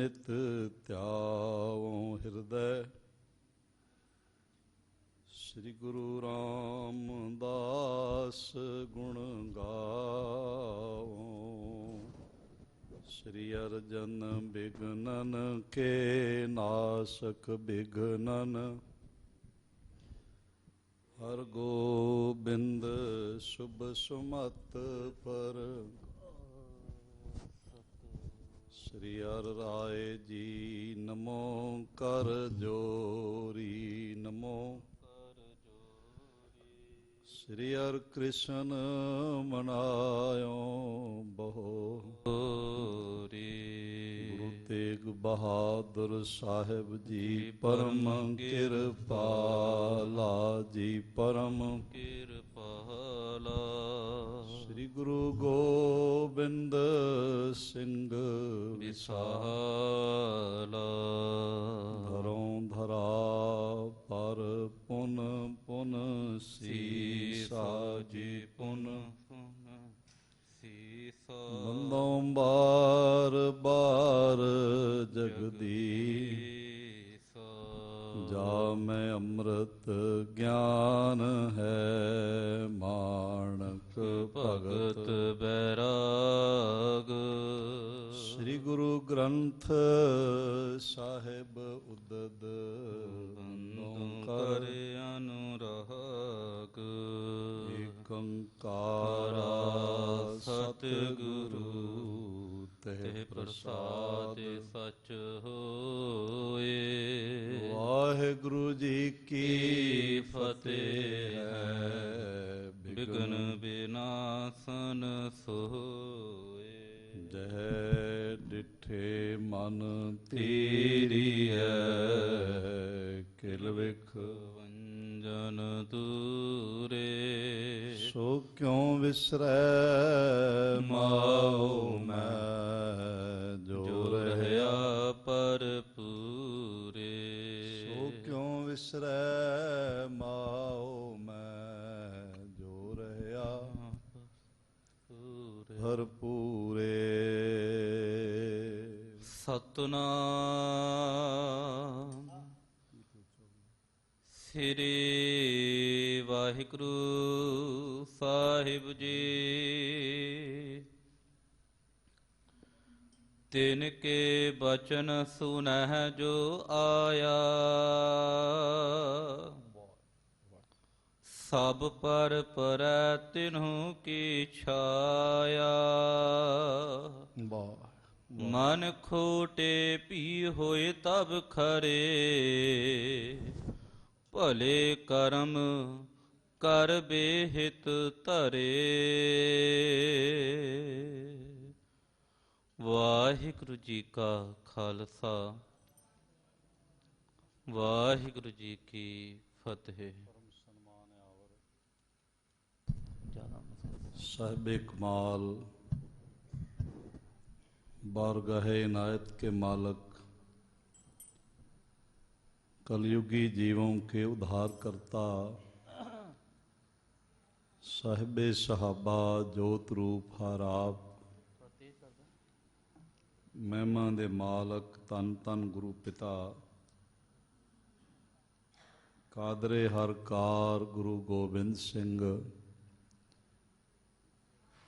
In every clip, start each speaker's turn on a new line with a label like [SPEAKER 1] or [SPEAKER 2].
[SPEAKER 1] ਨਿਤ ਧਿਆਵੋ ਹਿਰਦੈ ਸ੍ਰੀ ਗੁਰੂ ਰਾਮਦਾਸ ਗੁਣ ਗਾਵੋ। ਸ੍ਰੀ ਅਰਜਨ ਬਿਘਨਨ ਕੇ ਨਾਸਕ ਬਿਘਨਨ ਹਰ ਗੋਬਿੰਦ ਸ਼ੁਭ ਸੁਮਤ ਪਰ। ਸ੍ਰੀ ਹਰਿ ਰਾਏ ਜੀ ਨਮੋ ਕਰ ਜੋਰੀ ਨਮੋ। ਸ੍ਰੀ ਹਰਿ ਕ੍ਰਿਸ਼ਨ ਮਨਾਇਓ ਬਹੁ। ਗੁਰੂ ਤੇਗ ਬਹਾਦਰ ਸਾਹਿਬ ਜੀ ਪਰਮ ਕਿਰਪਾਲਾ ਜੀ ਪਰਮ ਕਿਰਪਾਲਾ। ਸ੍ਰੀ ਗੁਰੂ ਗੋਬਿੰਦ ਸਿੰਘ ਵਿਸਾਲਾ। ਧਰੋਂ ਧਰਾ ਪਰ ਪੁਨ ਪੁਨ ਸੀਸਾ ਜੀ ਪੁਨ ਬੰਦੋਂ ਬਾਰ ਬਾਰ ਜਗਦੀਸ਼। ਜਾ ਮੈਂ ਅੰਮ੍ਰਿਤ ਗਿਆਨ ਹੈ ਮਾਣਕ ਭਗਤ ਬੈਰਾਗ। ਸ੍ਰੀ ਗੁਰੂ ਗ੍ਰੰਥ ਸਾਹਿਬ ਉਦਦ ਕਰ ਅਨੁਰਾਗ। ਏਕ ਓੰਕਾਰਾ ਸਤਿਗੁਰੂ ਤੇ ਪ੍ਰਸਾਦਿ ਸਚ ਹੋਏ। ਵਾਹਿਗੁਰੂ ਜੀ ਕੀ ਫਤਿਹ ਹੈ। ਬਿਘਨ ਬਿਨਾਸਨ ਸੋਏ। ਜਹ ਡਿਠੇ ਮਨ ਤੀਰੀਐ ਕਿਲ ਵਿਖ ਵੰਜਨ ਦੂਰੇ। ਸੋ ਕਿਉ ਵਿਸਰੈ ਮਾਉ ਮੈਂ ਜੋ ਰਹਿਆ ਭਰਪੂਰੇ। ਸੋ ਕਿਉ ਵਿਸਰੈ ਮਾਉ ਮੈਂ ਜੋ ਰਹਿਆ ਭਰਪੂਰੇ। ਸਤਿਨਾਮ ਸ੍ਰੀ ਵਾਹਿਗੁਰੂ ਸਾਹਿਬ ਜੀ। ਤਿਨ ਕੇ ਬਚਨ ਸੁਨਹਿ ਜੋ ਆਇਆ। ਸਭ ਪਰ ਪਰੈ ਤਿਨਹੂ ਕੀ ਛਾਇਆ। ਮਨ ਖੋਟੇ ਭੀ ਹੋਏ ਤਬ ਖਰੇ। ਭਲੇ ਕਰਮ ਕਰ ਬੇਹਿਤ ਧਰੇ। ਵਾਹਿਗੁਰੂ ਜੀ ਕਾ ਖਾਲਸਾ ਵਾਹਿਗੁਰੂ ਜੀ ਕੀ ਫਤਿਹ। ਸਾਹਿਬੇ ਕਮਾਲ बारगाहे इनायत के मालक कलयुगी जीवों के उद्धार करता साहिबे सहाबा जोत रूप हर आप महिमा दे मालक तन तन गुरु पिता कादरे हर कार गुरु गोबिंद सिंह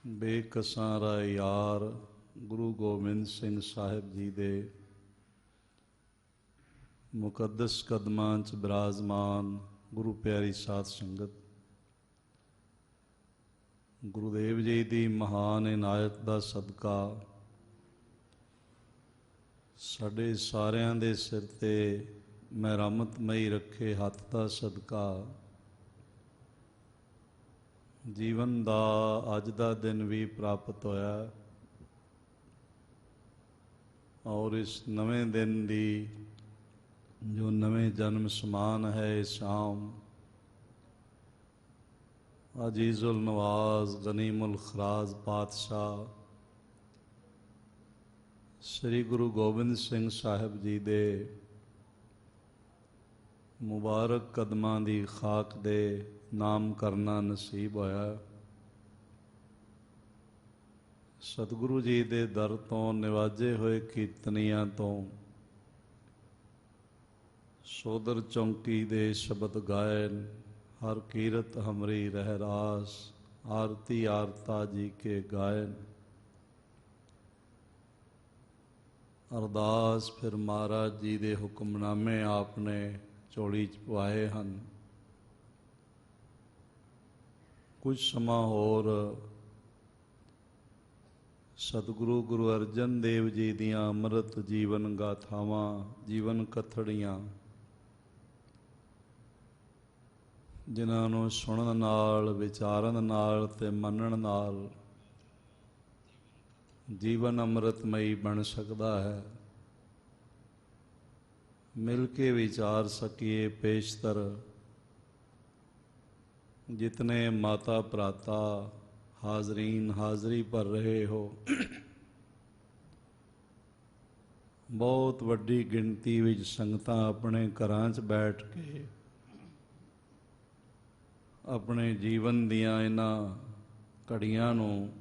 [SPEAKER 1] बेकसां राय यार गुरु गोबिंद सिंह साहिब जी दे मुकद्दस कदमां च बिराजमान गुरु प्यारी साध संगत। गुरुदेव जी की महान इनायत का सदका साडे सारियां दे सिर ते मेहरमतमई रखे हथ का सदका जीवन का अज का दिन भी प्राप्त होया। और इस नवे दिन की जो नवे जन्म समान है शाम अजीजुल नवाज गनीमुल खराज पातशाह श्री गुरु गोबिंद सिंह साहिब जी दे मुबारक कदमां दी खाक दे नाम करना नसीब होया। ਸਤਿਗੁਰੂ ਜੀ ਦੇ ਦਰ ਤੋਂ ਨਿਵਾਜੇ ਹੋਏ ਕੀਰਤਨੀਆਂ ਤੋਂ ਸੋਦਰ ਚੌਂਕੀ ਦੇ ਸ਼ਬਦ ਗਾਇਨ, ਹਰ ਕੀਰਤ ਹਮਰੀ ਰਹਿ ਰਾਸ, ਆਰਤੀ ਆਰਤਾ ਜੀ ਕੇ ਗਾਇਨ। ਅਰਦਾਸ ਫਿਰ ਮਹਾਰਾਜ ਜੀ ਦੇ ਹੁਕਮਨਾਮੇ ਆਪ ਨੇ ਝੋਲੀ 'ਚ ਪਵਾਏ ਹਨ। ਕੁਝ ਸਮਾਂ ਹੋਰ ਸਤਿਗੁਰੂ ਗੁਰੂ ਅਰਜਨ ਦੇਵ ਜੀ ਦੀਆਂ ਅੰਮ੍ਰਿਤ ਜੀਵਨ ਗਾਥਾਵਾਂ, ਜੀਵਨ ਕਥੜੀਆਂ, ਜਿਨ੍ਹਾਂ ਨੂੰ ਸੁਣਨ ਨਾਲ, ਵਿਚਾਰਨ ਨਾਲ ਤੇ ਮੰਨਣ ਨਾਲ ਜੀਵਨ ਅੰਮ੍ਰਿਤਮਈ ਬਣ ਸਕਦਾ ਹੈ। ਮਿਲ ਕੇ ਵਿਚਾਰ ਸਕੀਏ। ਪੇਸ਼ਤਰ ਜਿਤਨੇ ਮਾਤਾ ਭਰਾਤਾ ਹਾਜ਼ਰੀਨ ਹਾਜ਼ਰੀ ਭਰ ਰਹੇ ਹੋ, ਬਹੁਤ ਵੱਡੀ ਗਿਣਤੀ ਵਿੱਚ ਸੰਗਤਾਂ ਆਪਣੇ ਘਰਾਂ 'ਚ ਬੈਠ ਕੇ ਆਪਣੇ ਜੀਵਨ ਦੀਆਂ ਇਹਨਾਂ ਘੜੀਆਂ ਨੂੰ,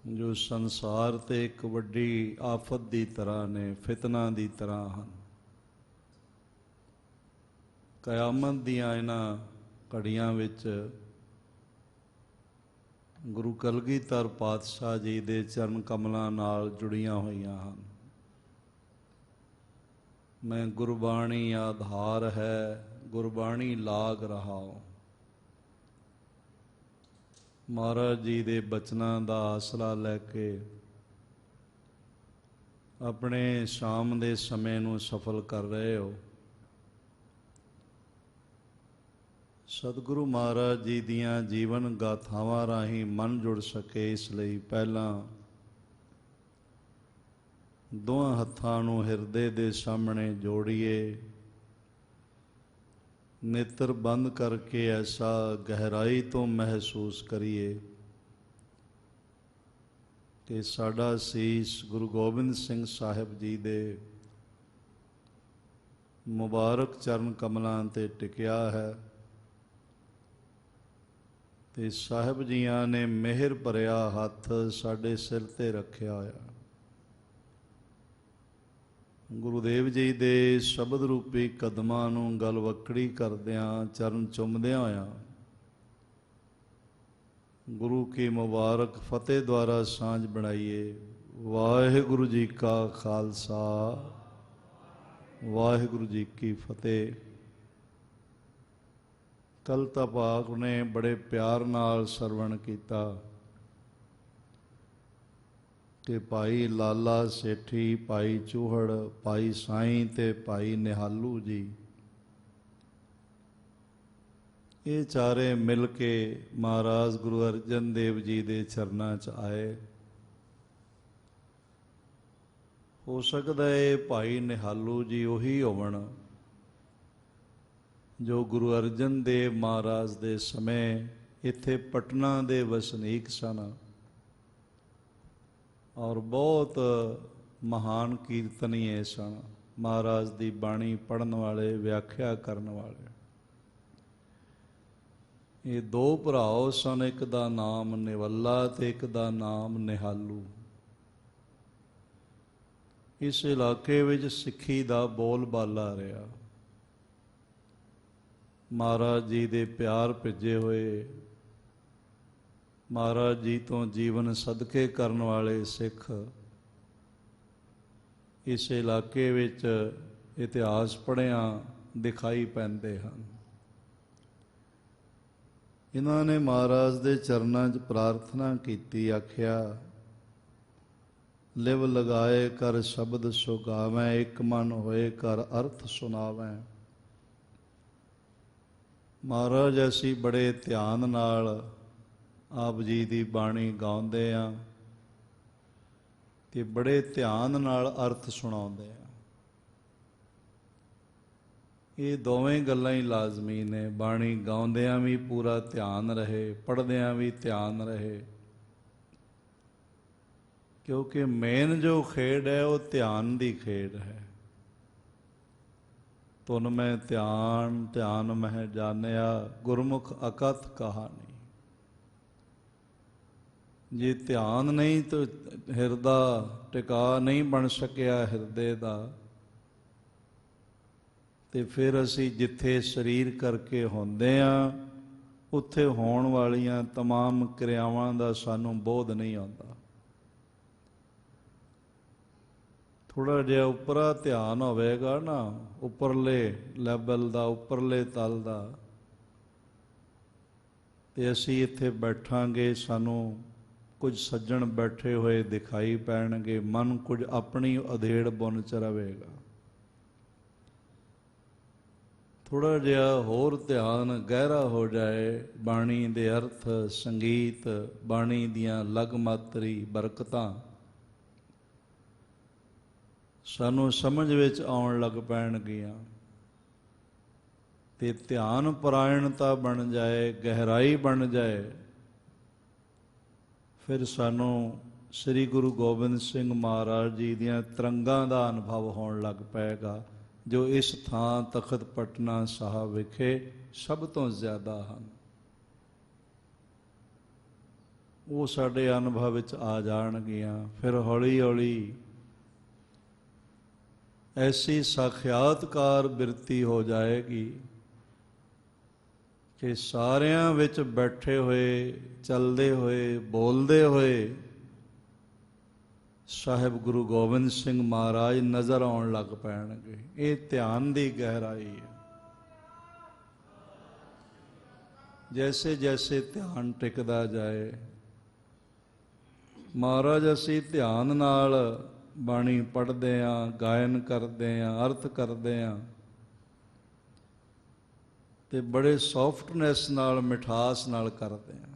[SPEAKER 1] ਜੋ ਸੰਸਾਰ 'ਤੇ ਇੱਕ ਵੱਡੀ ਆਫਤ ਦੀ ਤਰ੍ਹਾਂ ਨੇ, ਫਿਤਨਾ ਦੀ ਤਰ੍ਹਾਂ ਹਨ, ਕਿਆਮਤ ਦੀਆਂ ਇਹਨਾਂ ਘੜੀਆਂ ਵਿੱਚ ਗੁਰੂ ਕਲਗੀਧਰ ਪਾਤਸ਼ਾਹ ਜੀ ਦੇ ਚਰਨ ਕਮਲਾਂ ਨਾਲ ਜੁੜੀਆਂ ਹੋਈਆਂ ਹਨ। ਮੈਂ ਗੁਰਬਾਣੀ ਆਧਾਰ ਹੈ, ਗੁਰਬਾਣੀ ਲਾਗ ਰਹਾਉ। ਮਹਾਰਾਜ ਜੀ ਦੇ ਬਚਨਾਂ ਦਾ ਆਸਰਾ ਲੈ ਕੇ ਆਪਣੇ ਸ਼ਾਮ ਦੇ ਸਮੇਂ ਨੂੰ ਸਫਲ ਕਰ ਰਹੇ ਹੋ। ਸਤਿਗੁਰੂ ਮਹਾਰਾਜ ਜੀ ਦੀਆਂ ਜੀਵਨ ਗਾਥਾਵਾਂ ਰਾਹੀਂ ਮਨ ਜੁੜ ਸਕੇ, ਇਸ ਲਈ ਪਹਿਲਾਂ ਦੋਹਾਂ ਹੱਥਾਂ ਨੂੰ ਹਿਰਦੇ ਦੇ ਸਾਹਮਣੇ ਜੋੜੀਏ। ਨੇਤਰ ਬੰਦ ਕਰਕੇ ਐਸਾ ਗਹਿਰਾਈ ਤੋਂ ਮਹਿਸੂਸ ਕਰੀਏ ਕਿ ਸਾਡਾ ਸੀਸ ਗੁਰੂ ਗੋਬਿੰਦ ਸਿੰਘ ਸਾਹਿਬ ਜੀ ਦੇ ਮੁਬਾਰਕ ਚਰਨ ਕਮਲਾਂ 'ਤੇ ਟਿਕਿਆ ਹੈ ਤੇ ਸਾਹਿਬ ਜੀਆਂ ਨੇ ਮਿਹਰ ਭਰਿਆ ਹੱਥ ਸਾਡੇ ਸਿਰ 'ਤੇ ਰੱਖਿਆ ਹੋਇਆ। ਗੁਰੂਦੇਵ ਜੀ ਦੇ ਸ਼ਬਦ ਰੂਪੀ ਕਦਮਾਂ ਨੂੰ ਗਲਵੱਕੜੀ ਕਰਦਿਆਂ, ਚਰਨ ਚੁੰਮਦਿਆਂ ਹੋਇਆਂ ਗੁਰੂ ਕੀ ਮੁਬਾਰਕ ਫਤਿਹ ਦੁਆਰਾ ਸਾਂਝ ਬਣਾਈਏ। ਵਾਹਿਗੁਰੂ ਜੀ ਕਾ ਖਾਲਸਾ, ਵਾਹਿਗੁਰੂ ਜੀ ਕੀ ਫਤਿਹ। ਕੱਲ੍ਹ ਤਾਂ ਪਾਕ ਨੇ ਬੜੇ ਪਿਆਰ ਨਾਲ ਸਰਵਣ ਕੀਤਾ ਕਿ ਭਾਈ ਲਾਲਾ ਸੇਠੀ, ਭਾਈ ਚੂਹੜ, ਭਾਈ ਸਾਈਂ ਤੇ ਭਾਈ ਨਿਹਾਲੂ ਜੀ, ਇਹ ਚਾਰੇ ਮਿਲ ਕੇ ਮਹਾਰਾਜ ਗੁਰੂ ਅਰਜਨ ਦੇਵ ਜੀ ਦੇ ਚਰਨਾਂ 'ਚ ਆਏ। ਹੋ ਸਕਦਾ ਹੈ ਭਾਈ ਨਿਹਾਲੂ ਜੀ ਉਹੀ ਹੋਵਣ ਜੋ ਗੁਰੂ ਅਰਜਨ ਦੇਵ ਮਹਾਰਾਜ ਦੇ ਸਮੇਂ ਇੱਥੇ ਪਟਨਾ ਦੇ ਵਸਨੀਕ ਸਨ ਔਰ ਬਹੁਤ ਮਹਾਨ ਕੀਰਤਨੀਏ ਸਨ, ਮਹਾਰਾਜ ਦੀ ਬਾਣੀ ਪੜ੍ਹਨ ਵਾਲੇ, ਵਿਆਖਿਆ ਕਰਨ ਵਾਲੇ। ਇਹ ਦੋ ਭਰਾਓ ਸਨ, ਇੱਕ ਦਾ ਨਾਮ ਨਿਵੱਲਾ ਤੇ ਇੱਕ ਦਾ ਨਾਮ ਨਿਹਾਲੂ। ਇਸ ਇਲਾਕੇ ਵਿੱਚ ਸਿੱਖੀ ਦਾ ਬੋਲਬਾਲਾ ਰਿਹਾ। ਮਹਾਰਾਜ ਜੀ ਦੇ ਪਿਆਰ ਭਿੱਜੇ ਹੋਏ, ਮਹਾਰਾਜ ਜੀ ਤੋਂ ਜੀਵਨ ਸਦਕੇ ਕਰਨ ਵਾਲੇ ਸਿੱਖ ਇਸ ਇਲਾਕੇ ਵਿੱਚ ਇਤਿਹਾਸ ਪੜ੍ਹਿਆਂ ਦਿਖਾਈ ਪੈਂਦੇ ਹਨ। ਇਹਨਾਂ ਨੇ ਮਹਾਰਾਜ ਦੇ ਚਰਨਾਂ 'ਚ ਪ੍ਰਾਰਥਨਾ ਕੀਤੀ, ਆਖਿਆ ਲਿਵ ਲਗਾਏ ਕਰ ਸ਼ਬਦ ਸੁਗਾਵੈਂ, ਇੱਕ ਮਨ ਹੋਏ ਕਰ ਅਰਥ ਸੁਣਾਵੈਂ। ਮਹਾਰਾਜ ਅਸੀਂ ਬੜੇ ਧਿਆਨ ਨਾਲ ਆਪ ਜੀ ਦੀ ਬਾਣੀ ਗਾਉਂਦੇ ਹਾਂ ਤੇ ਬੜੇ ਧਿਆਨ ਨਾਲ ਅਰਥ ਸੁਣਾਉਂਦੇ ਹਾਂ। ਇਹ ਦੋਵੇਂ ਗੱਲਾਂ ਹੀ ਲਾਜ਼ਮੀ ਨੇ। ਬਾਣੀ ਗਾਉਂਦਿਆਂ ਵੀ ਪੂਰਾ ਧਿਆਨ ਰਹੇ, ਪੜ੍ਹਦਿਆਂ ਵੀ ਧਿਆਨ ਰਹੇ, ਕਿਉਂਕਿ ਮੇਨ ਜੋ ਖੇਡ ਹੈ ਉਹ ਧਿਆਨ ਦੀ ਖੇਡ ਹੈ। ਤੁਨ ਮੈਂ ਧਿਆਨ, ਧਿਆਨ ਮਹਿ ਜਾਣਿਆ, ਗੁਰਮੁਖ ਅਕਥ ਕਹਾਣੀ। ਜੇ ਧਿਆਨ ਨਹੀਂ ਤਾਂ ਹਿਰਦਾ ਟਿਕਾ ਨਹੀਂ ਬਣ ਸਕਿਆ ਹਿਰਦੇ ਦਾ, ਤੇ ਫਿਰ ਅਸੀਂ ਜਿੱਥੇ ਸਰੀਰ ਕਰਕੇ ਹੁੰਦੇ ਹਾਂ ਉੱਥੇ ਹੋਣ ਵਾਲੀਆਂ ਤਮਾਮ ਕਿਰਿਆਵਾਂ ਦਾ ਸਾਨੂੰ ਬੋਧ ਨਹੀਂ ਆਉਂਦਾ। ਥੋੜ੍ਹਾ ਜਿਹਾ ਉੱਪਰਾ ਧਿਆਨ ਹੋਵੇਗਾ ਨਾ, ਉੱਪਰਲੇ ਲੈਵਲ ਦਾ, ਉੱਪਰਲੇ ਤਲ ਦਾ, ਤੇ ਅਸੀਂ ਇੱਥੇ ਬੈਠਾਂਗੇ, ਸਾਨੂੰ ਕੁਝ ਸੱਜਣ ਬੈਠੇ ਹੋਏ ਦਿਖਾਈ ਪੈਣਗੇ, ਮਨ ਕੁਝ ਆਪਣੀ ਅਧੇੜ ਬੁਣ ਚ ਰਵੇਗਾ। ਥੋੜ੍ਹਾ ਜਿਹਾ ਹੋਰ ਧਿਆਨ ਗਹਿਰਾ ਹੋ ਜਾਏ, ਬਾਣੀ ਦੇ ਅਰਥ, ਸੰਗੀਤ, ਬਾਣੀ ਦੀਆਂ ਲਗਮਾਤਰੀ ਬਰਕਤਾਂ ਸਾਨੂੰ ਸਮਝ ਵਿੱਚ ਆਉਣ ਲੱਗ ਪੈਣਗੀਆਂ, ਤੇ ਧਿਆਨ ਪਰਾਇਣਤਾ ਬਣ ਜਾਏ, ਗਹਿਰਾਈ ਬਣ ਜਾਏ, ਫਿਰ ਸਾਨੂੰ ਸ੍ਰੀ ਗੁਰੂ ਗੋਬਿੰਦ ਸਿੰਘ ਮਹਾਰਾਜ ਜੀ ਦੀਆਂ ਤਰੰਗਾਂ ਦਾ ਅਨੁਭਵ ਹੋਣ ਲੱਗ ਪਏਗਾ, ਜੋ ਇਸ ਥਾਂ ਤਖਤ ਪਟਨਾ ਸਾਹਿਬ ਵਿਖੇ ਸਭ ਤੋਂ ਜ਼ਿਆਦਾ ਹਨ। ਉਹ ਸਾਡੇ ਅਨੁਭਵ ਵਿੱਚ ਆ ਜਾਣਗੀਆਂ। ਫਿਰ ਹੌਲੀ ਹੌਲੀ ਐਸੀ ਸਾਖਿਆਤਕਾਰ ਬਿਰਤੀ ਹੋ ਜਾਏਗੀ ਕਿ ਸਾਰਿਆਂ ਵਿੱਚ ਬੈਠੇ ਹੋਏ, ਚੱਲਦੇ ਹੋਏ, ਬੋਲਦੇ ਹੋਏ ਸਾਹਿਬ ਗੁਰੂ ਗੋਬਿੰਦ ਸਿੰਘ ਮਹਾਰਾਜ ਨਜ਼ਰ ਆਉਣ ਲੱਗ ਪੈਣਗੇ। ਇਹ ਧਿਆਨ ਦੀ ਗਹਿਰਾਈ ਹੈ। ਜੈਸੇ ਜੈਸੇ ਧਿਆਨ ਟਿਕਦਾ ਜਾਏ, ਮਹਾਰਾਜ ਅਸੀਂ ਧਿਆਨ ਨਾਲ ਬਾਣੀ ਪੜ੍ਹਦੇ ਹਾਂ, ਗਾਇਨ ਕਰਦੇ ਹਾਂ, ਅਰਥ ਕਰਦੇ ਹਾਂ, ਤੇ ਬੜੇ ਸੌਫਟਨੈਸ ਨਾਲ, ਮਿਠਾਸ ਨਾਲ ਕਰਦੇ ਹਾਂ।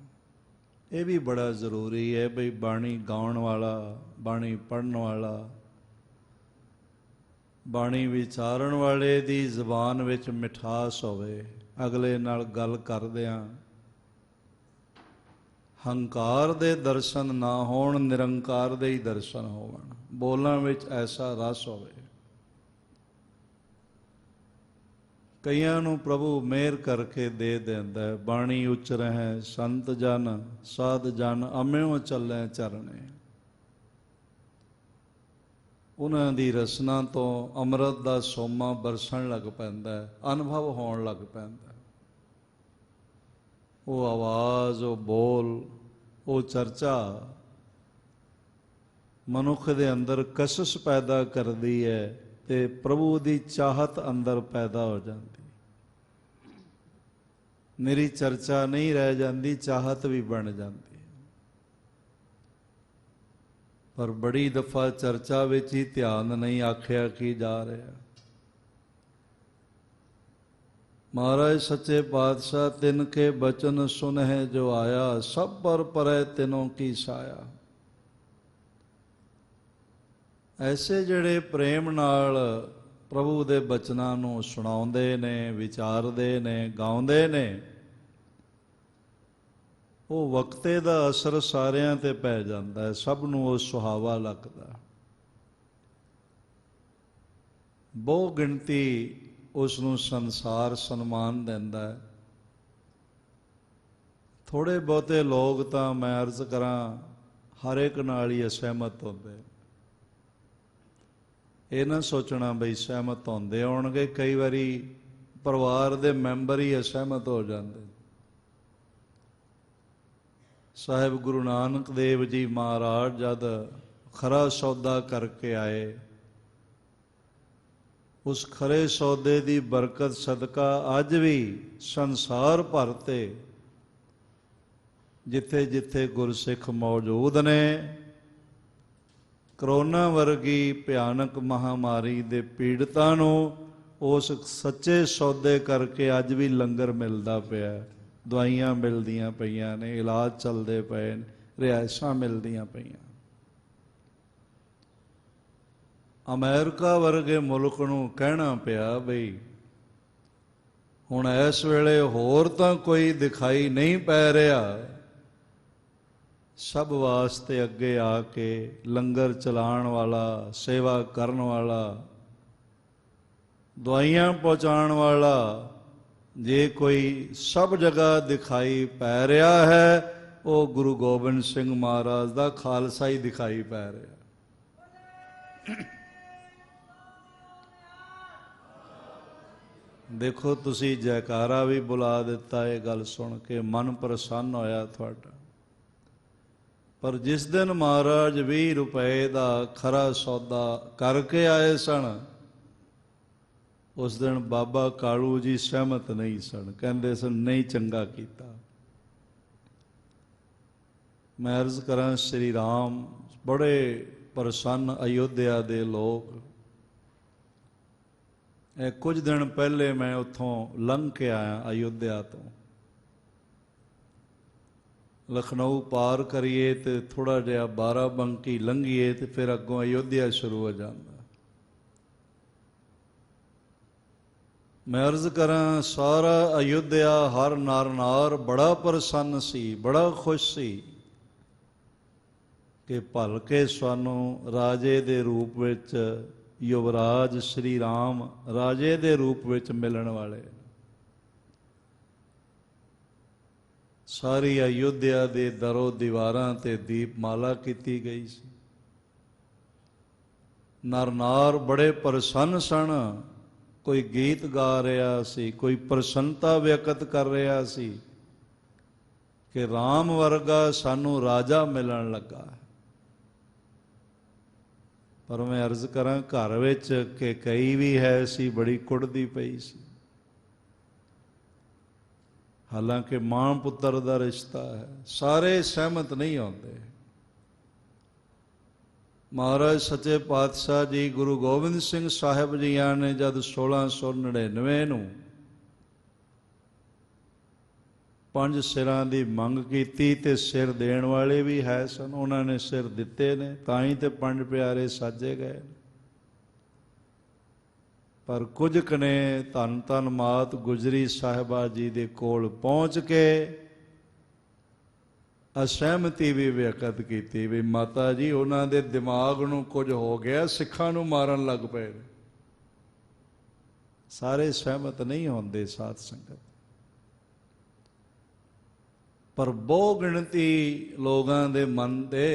[SPEAKER 1] ਇਹ ਵੀ ਬੜਾ ਜ਼ਰੂਰੀ ਹੈ ਬਈ ਬਾਣੀ ਗਾਉਣ ਵਾਲਾ, ਬਾਣੀ ਪੜ੍ਹਨ ਵਾਲਾ, ਬਾਣੀ ਵਿਚਾਰਨ ਵਾਲੇ ਦੀ ਜ਼ੁਬਾਨ ਵਿੱਚ ਮਿਠਾਸ ਹੋਵੇ। ਅਗਲੇ ਨਾਲ ਗੱਲ ਕਰਦਿਆਂ ਹੰਕਾਰ ਦੇ ਦਰਸ਼ਨ ਨਾ ਹੋਣ, ਨਿਰੰਕਾਰ ਦੇ ਹੀ ਦਰਸ਼ਨ ਹੋਵਣ। ਬੋਲਾਂ ਵਿੱਚ ਐਸਾ ਰਸ ਹੋਵੇ। ਕਈਆਂ ਨੂੰ ਪ੍ਰਭੂ ਮਿਹਰ ਕਰਕੇ ਦੇ ਦਿੰਦਾ, ਬਾਣੀ ਉਚਰਹਿ ਸੰਤ ਜਨ, ਸਾਧ ਜਨ ਅਮਿਓ ਚੱਲੈ ਚਰਣੇ। ਉਹਨਾਂ ਦੀ ਰਸਨਾ ਤੋਂ ਅੰਮ੍ਰਿਤ ਦਾ ਸੋਮਾ ਬਰਸਣ ਲੱਗ ਪੈਂਦਾ, ਅਨੁਭਵ ਹੋਣ ਲੱਗ ਪੈਂਦਾ। ਉਹ ਆਵਾਜ਼, ਉਹ ਬੋਲ, ਉਹ ਚਰਚਾ ਮਨੁੱਖ ਦੇ ਅੰਦਰ ਕਸ਼ਿਸ਼ ਪੈਦਾ ਕਰਦੀ ਹੈ, ਤੇ ਪ੍ਰਭੂ ਦੀ ਚਾਹਤ ਅੰਦਰ ਪੈਦਾ ਹੋ ਜਾਂਦੀ। ਨਿਰੀ ਚਰਚਾ ਨਹੀਂ ਰਹਿ ਜਾਂਦੀ, ਚਾਹਤ ਵੀ ਬਣ ਜਾਂਦੀ। ਪਰ ਬੜੀ ਦਫਾ ਚਰਚਾ ਵਿੱਚ ਹੀ ਧਿਆਨ ਨਹੀਂ ਆਖਿਆ ਕੀ ਜਾ ਰਿਹਾ। ਮਹਾਰਾਜ ਸੱਚੇ ਪਾਤਸ਼ਾਹ ਤਿਨ ਕੇ ਬਚਨ ਸੁਨਹਿ ਜੋ ਆਇਆ, ਸਭ ਪਰ ਪਰੈ ਤਿਨੋਂ ਕੀ ਸਾਇਆ। ਐਸੇ ਜਿਹੜੇ ਪ੍ਰੇਮ ਨਾਲ ਪ੍ਰਭੂ ਦੇ ਬਚਨਾਂ ਨੂੰ ਸੁਣਾਉਂਦੇ ਨੇ, ਵਿਚਾਰਦੇ ਨੇ, ਗਾਉਂਦੇ ਨੇ, ਉਹ ਵਕਤੇ ਦਾ ਅਸਰ ਸਾਰਿਆਂ ਤੇ ਪੈ ਜਾਂਦਾ ਹੈ, ਸਭ ਨੂੰ ਉਹ ਸੁਹਾਵਾ ਲੱਗਦਾ। ਬਹੁ ਗਿਣਤੀ ਉਸ ਨੂੰ ਸੰਸਾਰ ਸਨਮਾਨ ਦਿੰਦਾ ਹੈ। ਥੋੜ੍ਹੇ ਬਹੁਤੇ ਲੋਕ ਤਾਂ ਮੈਂ ਅਰਜ਼ ਕਰਾਂ ਹਰ ਇੱਕ ਨਾਲ ਹੀ ਅਸਹਿਮਤ ਹੁੰਦੇ। ਇਹ ਨਾ ਸੋਚਣਾ ਬਈ ਸਹਿਮਤ ਹੁੰਦੇ ਹੋਣਗੇ, ਕਈ ਵਾਰੀ ਪਰਿਵਾਰ ਦੇ ਮੈਂਬਰ ਹੀ ਅਸਹਿਮਤ ਹੋ ਜਾਂਦੇ। ਸਾਹਿਬ ਗੁਰੂ ਨਾਨਕ ਦੇਵ ਜੀ ਮਹਾਰਾਜ ਜਦ ਖਰਾ ਸੌਦਾ ਕਰਕੇ ਆਏ, ਉਸ ਖਰੇ ਸੌਦੇ ਦੀ ਬਰਕਤ ਸਦਕਾ ਅੱਜ ਵੀ ਸੰਸਾਰ ਭਰ ਤੇ ਜਿੱਥੇ ਜਿੱਥੇ ਗੁਰਸਿੱਖ ਮੌਜੂਦ ਨੇ, ਕਰੋਨਾ ਵਰਗੀ ਭਿਆਨਕ ਮਹਾਮਾਰੀ ਦੇ ਪੀੜਤਾਂ ਨੂੰ ਉਸ ਸੱਚੇ ਸੌਦੇ ਕਰਕੇ ਅੱਜ ਵੀ ਲੰਗਰ ਮਿਲਦਾ ਪਿਆ, ਦਵਾਈਆਂ ਮਿਲਦੀਆਂ ਪਈਆਂ ਨੇ, ਇਲਾਜ ਚੱਲਦੇ ਪਏ ਨੇ, ਰਿਹਾਇਸ਼ਾਂ ਮਿਲਦੀਆਂ ਪਈਆਂ। ਅਮਰੀਕਾ ਵਰਗੇ ਮੁਲਕ ਨੂੰ ਕਹਿਣਾ ਪਿਆ ਬਈ ਹੁਣ ਇਸ ਵੇਲੇ ਹੋਰ ਤਾਂ ਕੋਈ ਦਿਖਾਈ ਨਹੀਂ ਪੈ ਰਿਹਾ, ਸਭ ਵਾਸਤੇ ਅੱਗੇ ਆ ਕੇ ਲੰਗਰ ਚਲਾਉਣ ਵਾਲਾ, ਸੇਵਾ ਕਰਨ ਵਾਲਾ, ਦਵਾਈਆਂ ਪਹੁੰਚਾਉਣ ਵਾਲਾ ਜੇ ਕੋਈ ਸਭ ਜਗ੍ਹਾ ਦਿਖਾਈ ਪੈ ਰਿਹਾ ਹੈ, ਉਹ ਗੁਰੂ ਗੋਬਿੰਦ ਸਿੰਘ ਮਹਾਰਾਜ ਦਾ ਖਾਲਸਾ ਹੀ ਦਿਖਾਈ ਪੈ ਰਿਹਾ। ਦੇਖੋ ਤੁਸੀਂ ਜੈਕਾਰਾ ਵੀ ਬੁਲਾ ਦਿੱਤਾ ਇਹ ਗੱਲ ਸੁਣ ਕੇ, ਮਨ ਪ੍ਰਸੰਨ ਹੋਇਆ ਤੁਹਾਡਾ। ਪਰ ਜਿਸ ਦਿਨ ਮਹਾਰਾਜ 20 ਰੁਪਏ ਦਾ ਖਰਾ ਸੌਦਾ ਕਰਕੇ ਆਏ ਸਨ, ਉਸ ਦਿਨ ਬਾਬਾ ਕਾਲੂ ਜੀ ਸਹਿਮਤ ਨਹੀਂ ਸਨ, ਕਹਿੰਦੇ ਸਨ ਨਹੀਂ ਚੰਗਾ ਕੀਤਾ। ਮੈਂ ਅਰਜ਼ ਕਰਾਂ, ਸ਼੍ਰੀ ਰਾਮ ਬੜੇ ਪ੍ਰਸੰਨ ਅਯੋਧਿਆ ਦੇ ਲੋਕ। ਇਹ ਕੁਝ ਦਿਨ ਪਹਿਲੇ ਮੈਂ ਉੱਥੋਂ ਲੰਘ ਕੇ ਆਇਆ ਅਯੋਧਿਆ ਤੋਂ। ਲਖਨਊ ਪਾਰ ਕਰੀਏ ਤੇ ਥੋੜਾ ਜਿਹਾ ਬਾਰਾਬੰਕੀ ਲੰਘੀਏ ਤੇ ਫਿਰ ਅੱਗੋਂ ਅਯੋਧਿਆ ਸ਼ੁਰੂ ਹੋ ਜਾਂਦਾ। ਮੈਂ ਅਰਜ਼ ਕਰਾਂ, ਸਾਰਾ ਅਯੋਧਿਆ ਹਰ ਨਰ ਨਾਰ ਬੜਾ ਪ੍ਰਸੰਨ ਸੀ, ਬੜਾ ਖੁਸ਼ ਸੀ ਕਿ ਭਲਕੇ ਸਾਨੂੰ ਰਾਜੇ ਦੇ ਰੂਪ ਵਿੱਚ, ਯੁਵਰਾਜ ਸ਼੍ਰੀ ਰਾਮ ਰਾਜੇ ਦੇ ਰੂਪ ਵਿੱਚ ਮਿਲਣ ਵਾਲੇ। ਸਾਰੀ ਅਯੋਧਿਆ ਦੇ ਦਰੋ ਦੀਵਾਰਾਂ ਤੇ ਦੀਪਮਾਲਾ ਕੀਤੀ ਗਈ ਸੀ। ਨਰ ਨਾਰ ਬੜੇ ਪ੍ਰਸੰਨ ਸਨ। ਕੋਈ ਗੀਤ ਗਾ ਰਿਹਾ ਸੀ, ਕੋਈ ਪ੍ਰਸੰਨਤਾ ਵਿਅਕਤ ਕਰ ਰਿਹਾ ਸੀ ਕਿ ਰਾਮ ਵਰਗਾ ਸਾਨੂੰ ਰਾਜਾ ਮਿਲਣ ਲੱਗਾ। ਪਰ ਮੈਂ ਅਰਜ਼ ਕਰਾਂ, ਘਰ ਵਿੱਚ ਕਿ ਕਈ ਵੀ ਹੈ ਸੀ, ਬੜੀ ਕੁੜਦੀ ਪਈ ਸੀ। ਹਾਲਾਂਕਿ ਮਾਂ ਪੁੱਤਰ ਦਾ ਰਿਸ਼ਤਾ ਹੈ, ਸਾਰੇ ਸਹਿਮਤ ਨਹੀਂ ਹੁੰਦੇ। ਮਹਾਰਾਜ ਸੱਚੇ ਪਾਤਸ਼ਾਹ ਜੀ ਗੁਰੂ ਗੋਬਿੰਦ ਸਿੰਘ ਸਾਹਿਬ ਜੀਆਂ ਨੇ ਜਦ 1699 ਨੂੰ 5 ਸਿਰਾਂ ਦੀ ਮੰਗ ਕੀਤੀ ਤੇ ਸਿਰ ਦੇਣ ਵਾਲੇ ਵੀ ਹੈ ਸਨ, ਉਹਨਾਂ ਨੇ ਸਿਰ ਦਿੱਤੇ ਨੇ, ਤਾਂ ਹੀ ਤੇ 5 ਪਿਆਰੇ ਸਾਜੇ ਗਏ। ਪਰ ਕੁਝ ਕੁ ਨੇ ਧੰਨ ਧੰਨ ਮਾਤ ਗੁਜਰੀ ਸਾਹਿਬਾ ਜੀ ਦੇ ਕੋਲ ਪਹੁੰਚ ਕੇ ਅਸਹਿਮਤੀ ਵੀ ਵਿਅਕਤ ਕੀਤੀ ਵੀ ਮਾਤਾ ਜੀ ਉਹਨਾਂ ਦੇ ਦਿਮਾਗ ਨੂੰ ਕੁਝ ਹੋ ਗਿਆ, ਸਿੱਖਾਂ ਨੂੰ ਮਾਰਨ ਲੱਗ ਪਏ। ਸਾਰੇ ਸਹਿਮਤ ਨਹੀਂ ਹੁੰਦੇ ਸਾਧ ਸੰਗਤ, ਪਰ ਬਹੁ ਗਿਣਤੀ ਲੋਕਾਂ ਦੇ ਮਨ ਤੇ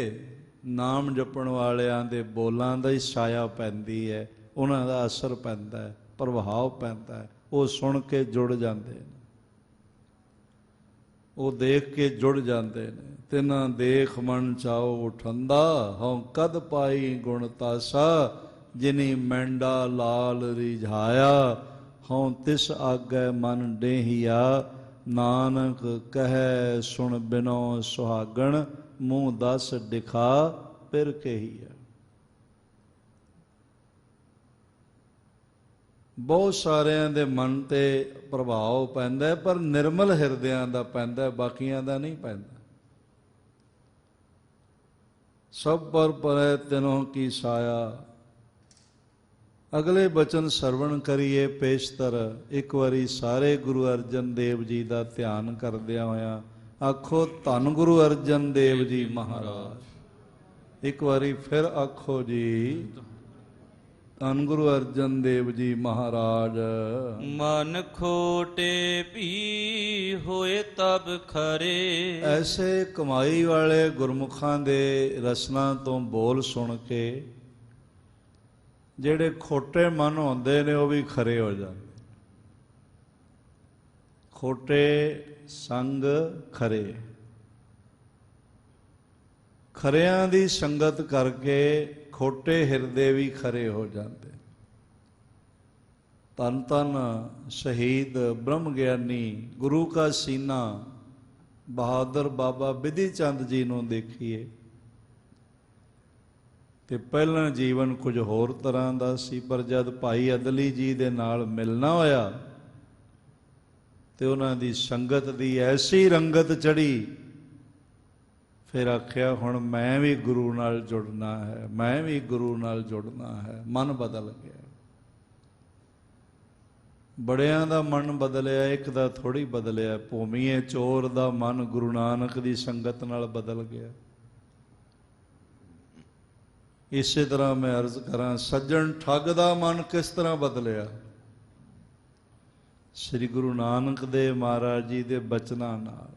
[SPEAKER 1] ਨਾਮ ਜਪਣ ਵਾਲਿਆਂ ਦੇ ਬੋਲਾਂ ਦਾ ਹੀ ਛਾਇਆ ਪੈਂਦੀ ਹੈ, ਉਹਨਾਂ ਦਾ ਅਸਰ ਪੈਂਦਾ ਹੈ, ਪ੍ਰਭਾਵ ਪੈਂਦਾ ਹੈ। ਉਹ ਸੁਣ ਕੇ ਜੁੜ ਜਾਂਦੇ ਨੇ, ਉਹ ਦੇਖ ਕੇ ਜੁੜ ਜਾਂਦੇ ਨੇ। ਤਿਨਾ ਦੇਖ ਮਨ ਚਾਓ ਉਠੰਦਾ, ਹਉ ਕਦ ਪਾਈ ਗੁਣ ਤਾਸਾ, ਜਿਨੀ ਮੈਂਡਾ ਲਾਲ ਰਿਝਾਇਆ, ਹਉ ਤਿਸ ਆਗੈ ਮਨ ਡੇਹੀਆ, ਨਾਨਕ ਕਹੈ ਸੁਣ ਬਿਨੋ ਸੁਹਾਗਣ, ਮੂੰਹ 10 ਦਿਖਾ ਫਿਰ ਕਹੀਆ। ਬਹੁਤ ਸਾਰਿਆਂ ਦੇ ਮਨ ਤੇ ਪ੍ਰਭਾਵ ਪੈਂਦਾ, ਪਰ ਨਿਰਮਲ ਹਿਰਦਿਆਂ ਦਾ ਪੈਂਦਾ, ਬਾਕੀਆਂ ਦਾ ਨਹੀਂ ਪੈਂਦਾ। ਸਭ ਪਰ ਪਰੈ ਤਿਨੋਂ ਕੀ ਸਾਇਆ। ਅਗਲੇ ਬਚਨ ਸਰਵਣ ਕਰੀਏ ਪੇਸ਼ਤਰ। ਇੱਕ ਵਾਰੀ ਸਾਰੇ ਗੁਰੂ ਅਰਜਨ ਦੇਵ ਜੀ ਦਾ ਧਿਆਨ ਕਰਦਿਆਂ ਹੋਇਆਂ ਆਖੋ ਧੰਨ ਗੁਰੂ ਅਰਜਨ ਦੇਵ ਜੀ ਮਹਾਰਾਜ। ਇੱਕ ਵਾਰੀ ਫਿਰ ਆਖੋ ਜੀ, ਧੰਨ ਗੁਰੂ ਅਰਜਨ ਦੇਵ ਜੀ ਮਹਾਰਾਜ।
[SPEAKER 2] ਮਨ ਖੋਟੇ ਵੀ ਹੋਏ ਤਬ ਖਰੇ।
[SPEAKER 1] ਐਸੇ ਕਮਾਈ ਵਾਲੇ ਗੁਰਮੁਖਾਂ ਦੇ ਰਸਨਾ ਤੋਂ ਬੋਲ ਸੁਣ ਕੇ ਜਿਹੜੇ ਖੋਟੇ ਮਨ ਹੁੰਦੇ ਨੇ ਉਹ ਵੀ ਖਰੇ ਹੋ ਜਾਂਦੇ। ਖੋਟੇ ਸੰਗ ਖਰੇ, ਖਰਿਆਂ ਦੀ ਸੰਗਤ ਕਰਕੇ ਖੋਟੇ ਹਿਰਦੇ ਵੀ ਖਰੇ ਹੋ ਜਾਂਦੇ। ਧੰਨ ਧੰਨ ਸ਼ਹੀਦ ਬ੍ਰਹਮ ਗਿਆਨੀ ਗੁਰੂ ਕਾ ਸੀਨਾ ਬਹਾਦਰ ਬਾਬਾ ਬਿਧੀ ਚੰਦ ਜੀ ਨੂੰ ਦੇਖੀਏ ਤੇ ਪਹਿਲਾਂ ਜੀਵਨ ਕੁਝ ਹੋਰ ਤਰ੍ਹਾਂ ਦਾ ਸੀ, ਪਰ ਜਦ ਭਾਈ ਅਦਲੀ ਜੀ ਦੇ ਨਾਲ ਮਿਲਣਾ ਹੋਇਆ ਤੇ ਉਹਨਾਂ ਦੀ ਸੰਗਤ ਦੀ ਐਸੀ ਰੰਗਤ ਚੜ੍ਹੀ, ਫਿਰ ਆਖਿਆ ਹੁਣ ਮੈਂ ਵੀ ਗੁਰੂ ਨਾਲ ਜੁੜਨਾ ਹੈ, ਮੈਂ ਵੀ ਗੁਰੂ ਨਾਲ ਜੁੜਨਾ ਹੈ। ਮਨ ਬਦਲ ਗਿਆ। ਬੜਿਆਂ ਦਾ ਮਨ ਬਦਲਿਆ, ਇੱਕ ਦਾ ਥੋੜ੍ਹੀ ਬਦਲਿਆ। ਭੂਮੀਏ ਚੋਰ ਦਾ ਮਨ ਗੁਰੂ ਨਾਨਕ ਦੀ ਸੰਗਤ ਨਾਲ ਬਦਲ ਗਿਆ। ਇਸੇ ਤਰ੍ਹਾਂ ਮੈਂ ਅਰਜ਼ ਕਰਾਂ, ਸੱਜਣ ਠੱਗ ਦਾ ਮਨ ਕਿਸ ਤਰ੍ਹਾਂ ਬਦਲਿਆ? ਸ੍ਰੀ ਗੁਰੂ ਨਾਨਕ ਦੇਵ ਮਹਾਰਾਜ ਜੀ ਦੇ ਬਚਨਾਂ ਨਾਲ।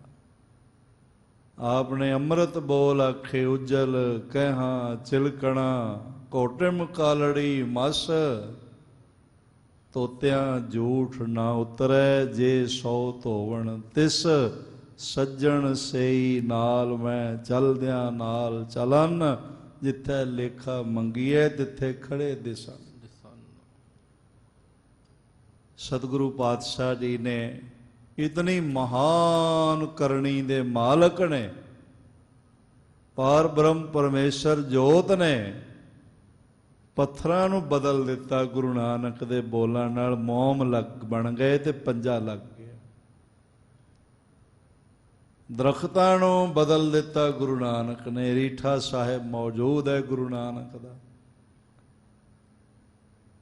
[SPEAKER 1] आपने अमृत बोल आखे उज्जल कहा चिलकणा कोटिम कालड़ी मस तोत्या झूठ ना उतरै जे सौ धोवण तिस सज्जन सेई नाल मैं चलद्या नाल चलन जिथे लेखा मंगीए तिथे खड़े दिसन। सतगुरु पातशाह जी ने इतनी महान करनी दे मालक ने पार ब्रह्म परमेश्वर जोत ने पत्थरां नूं बदल दिता। गुरु नानक दे बोलां नाल मोम बन गए ते पंजा लग गया। दरख्तां नूं बदल दिता गुरु नानक ने। रीठा साहिब मौजूद है गुरु नानक दा।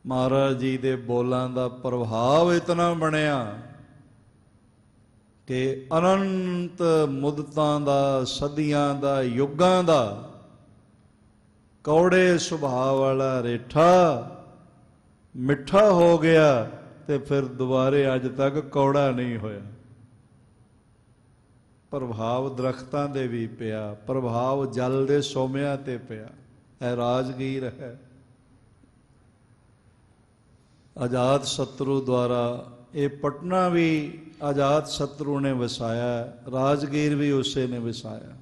[SPEAKER 1] महाराज जी दे बोलां दा प्रभाव इतना बनिया कि अनंत मुदतां दा सदियां दा युगां दा कौड़े सुभाव वाला रेठा मिठा हो गया ते फिर दोबारे अज तक कौड़ा नहीं होया। प्रभाव दरख्तां दे भी पिया, प्रभाव जल दे सोमिਆਂ ते पिया। है राजगीर है। आजाद शत्रु द्वारा ये पटना भी आजाद शत्रु ने वसाया, राजगीर भी उसे ने वसाया।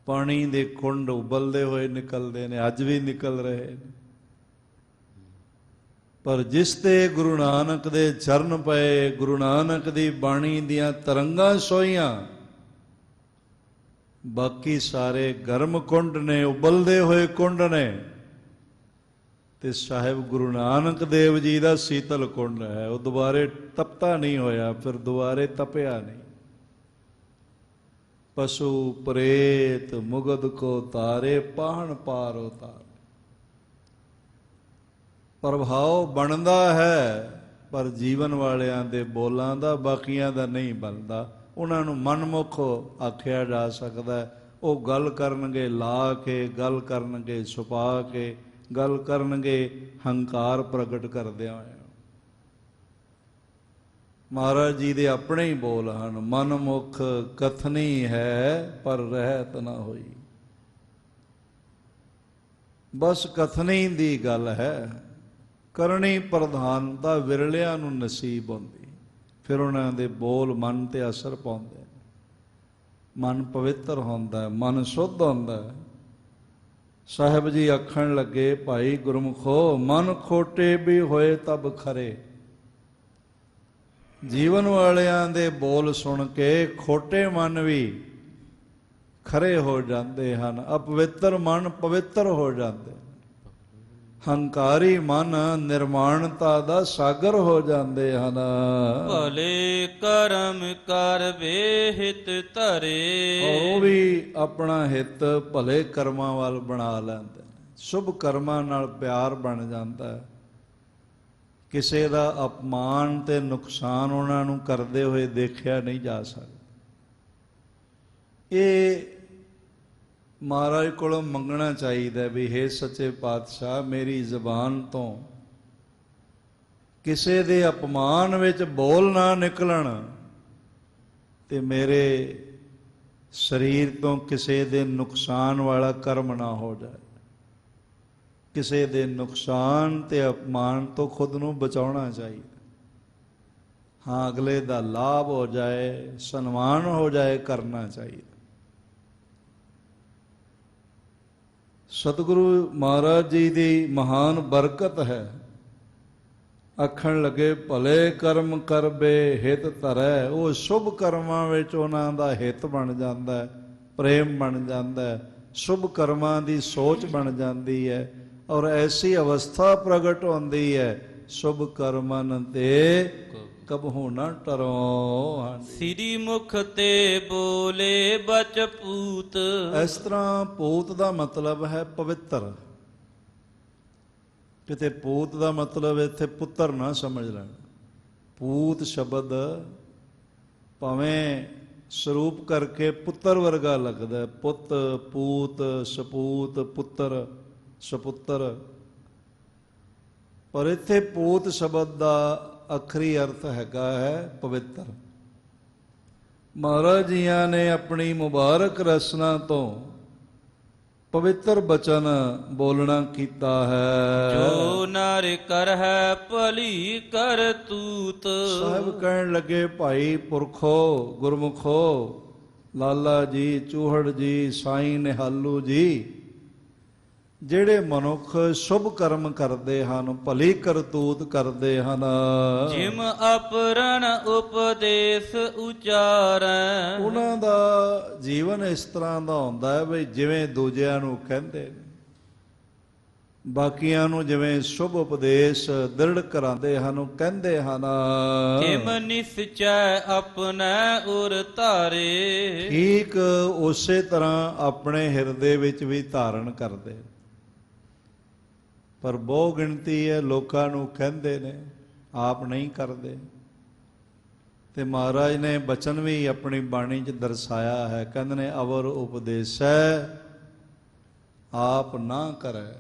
[SPEAKER 1] पानी दे कुंड उबलते हुए निकलते हैं, अज भी निकल रहे हैं। पर जिस ते गुरु नानक दे चरण पए, गुरु नानक दी बाणी दियां तरंगां सोईयां, बाकी सारे गर्म कुंड ने, उबलते हुए कुंड ने। ते साहिब गुरु नानक देव जी का शीतल कुंड है, वो दोबारे तपता नहीं होया, फिर दोबारे तपया नहीं। पशु प्रेत मुगद को तारे पाहन पार उतारे। प्रभाव बनता है पर जीवन वालियां दे बोलां दा बाकियां दा नहीं बनता। उन्होंने मनमुख आख्या जा सकता है। वो गल करनगे ला के, गल करनगे छुपा के, गल करनगे हंकार प्रगट करदियां होया। महाराज जी दे अपने ही बोल हैं, मनमुख कथनी है पर रहत ना होई। बस कथनी दी गल है, करनी प्रधानता विरलियां नूं नसीब होंदी। फिर उन्हां दे बोल मन ते असर पाउंदे। मन पवित्र होंदा है, मन शुद्ध होंदा है। साहिब जी आखण लगे, भाई गुरमुखो मन खोटे भी होए तब खरे। जीवन वालियां दे बोल सुन के खोटे मन भी खरे हो जाते हैं, अपवित्र मन पवित्र हो जाते। हंकारी मन निर्माणता दा सागर हो जाते हैं।
[SPEAKER 2] भले करम कर वे हित धरे।
[SPEAKER 1] और वो भी अपना हित भले कर्मां वाल बना लेंदे। शुभ कर्मां नाल प्यार बन जाता है। किसी का अपमान ते नुकसान उन्होंने करते हुए देखा नहीं जा सकता। ये महाराज को मंगना चाहिए भी हे सच्चे पातशाह मेरी जबान तो किसी के अपमान विच बोल ना निकलन ते मेरे शरीर तो किसी के नुकसान वाला कर्म ना हो जाए। किसी दे नुकसान ते अपमान तो खुद नूं बचाउणा चाहिए। हाँ अगले दा लाभ हो जाए, सन्मान हो जाए, करना चाहिए। सतगुरु महाराज जी की महान बरकत है। आखण लगे भले कर्म करबे हित धरै। वो शुभ कर्मां विच उन्हां दा हित बन जाता है, प्रेम बन जाता है, शुभ कर्मां दी सोच बन जाती है और ऐसी अवस्था प्रगट होती है शुभ कर्मन ते कबहू न टरो।
[SPEAKER 2] सिरी मुख ते बोले बच पूत।
[SPEAKER 1] इस तरह पूत का मतलब है पवित्र। किते पूत का मतलब इत्थे पुत्र ना समझ लेना। पूत शब्द भावें स्वरूप करके पुत्र वर्गा लगता है। पुत पूत सपूत पुत्र सपुत्र, पर इत्थे पूत शब्द का अखरी अर्थ हैगा है पवित्र। ਮਹਾਰਾਜ ਜੀਆਂ ਨੇ ਆਪਣੀ ਮੁਬਾਰਕ ਰਸਨਾ ਤੋਂ ਪਵਿੱਤਰ ਬਚਨ ਬੋਲਣਾ ਕੀਤਾ ਹੈ।
[SPEAKER 2] ਜੋ ਨਰ ਕਰਹਿ ਭਲੀ ਕਰਤੂਤ।
[SPEAKER 1] ਸਾਹਿਬ ਕਹਿਣ ਲੱਗੇ, ਭਾਈ ਪੁਰਖੋ, ਗੁਰਮੁਖੋ, ਲਾਲਾ ਜੀ, ਚੂਹੜ ਜੀ, ਸਾਈਂ ਨਿਹਾਲੂ ਜੀ, ਜਿਹੜੇ ਮਨੁੱਖ ਸ਼ੁਭ ਕਰਮ ਕਰਦੇ ਹਨ, ਭਲੀ ਕਰਤੂਤ ਕਰਦੇ ਹਨ,
[SPEAKER 2] ਜਿਮ ਅਪਰਣ ਉਪਦੇਸ਼ ਉਚਾਰੈ।
[SPEAKER 1] ਉਹਨਾਂ ਦਾ ਜੀਵਨ ਇਸ ਤਰ੍ਹਾਂ ਦਾ ਹੁੰਦਾ ਹੈ ਵੀ ਜਿਵੇਂ ਦੂਜਿਆਂ ਨੂੰ ਕਹਿੰਦੇ ਨੇ, ਬਾਕੀਆਂ ਨੂੰ ਜਿਵੇਂ ਸ਼ੁਭ ਉਪਦੇਸ਼ ਦ੍ਰਿੜ ਕਰਾਉਂਦੇ ਹਨ, ਉਹ ਕਹਿੰਦੇ ਹਨ।
[SPEAKER 2] ਜਿਮ ਨਿਸਚੈ ਆਪਣੈ ਉਰ ਧਾਰੇ।
[SPEAKER 1] ਠੀਕ ਉਸੇ ਤਰ੍ਹਾਂ ਆਪਣੇ ਹਿਰਦੇ ਵਿੱਚ ਵੀ ਧਾਰਨ ਕਰਦੇ, ਪਰ ਬਹੁ ਗਿਣਤੀ ਹੈ ਲੋਕਾਂ ਨੂੰ ਕਹਿੰਦੇ ਨੇ, ਆਪ ਨਹੀਂ ਕਰਦੇ। ਤੇ ਮਹਾਰਾਜ ਨੇ ਬਚਨ ਵੀ ਆਪਣੀ ਬਾਣੀ 'ਚ ਦਰਸਾਇਆ ਹੈ, ਕਹਿੰਦੇ ਨੇ ਅਵਰ ਉਪਦੇਸੈ ਆਪ ਨਾ ਕਰੈ।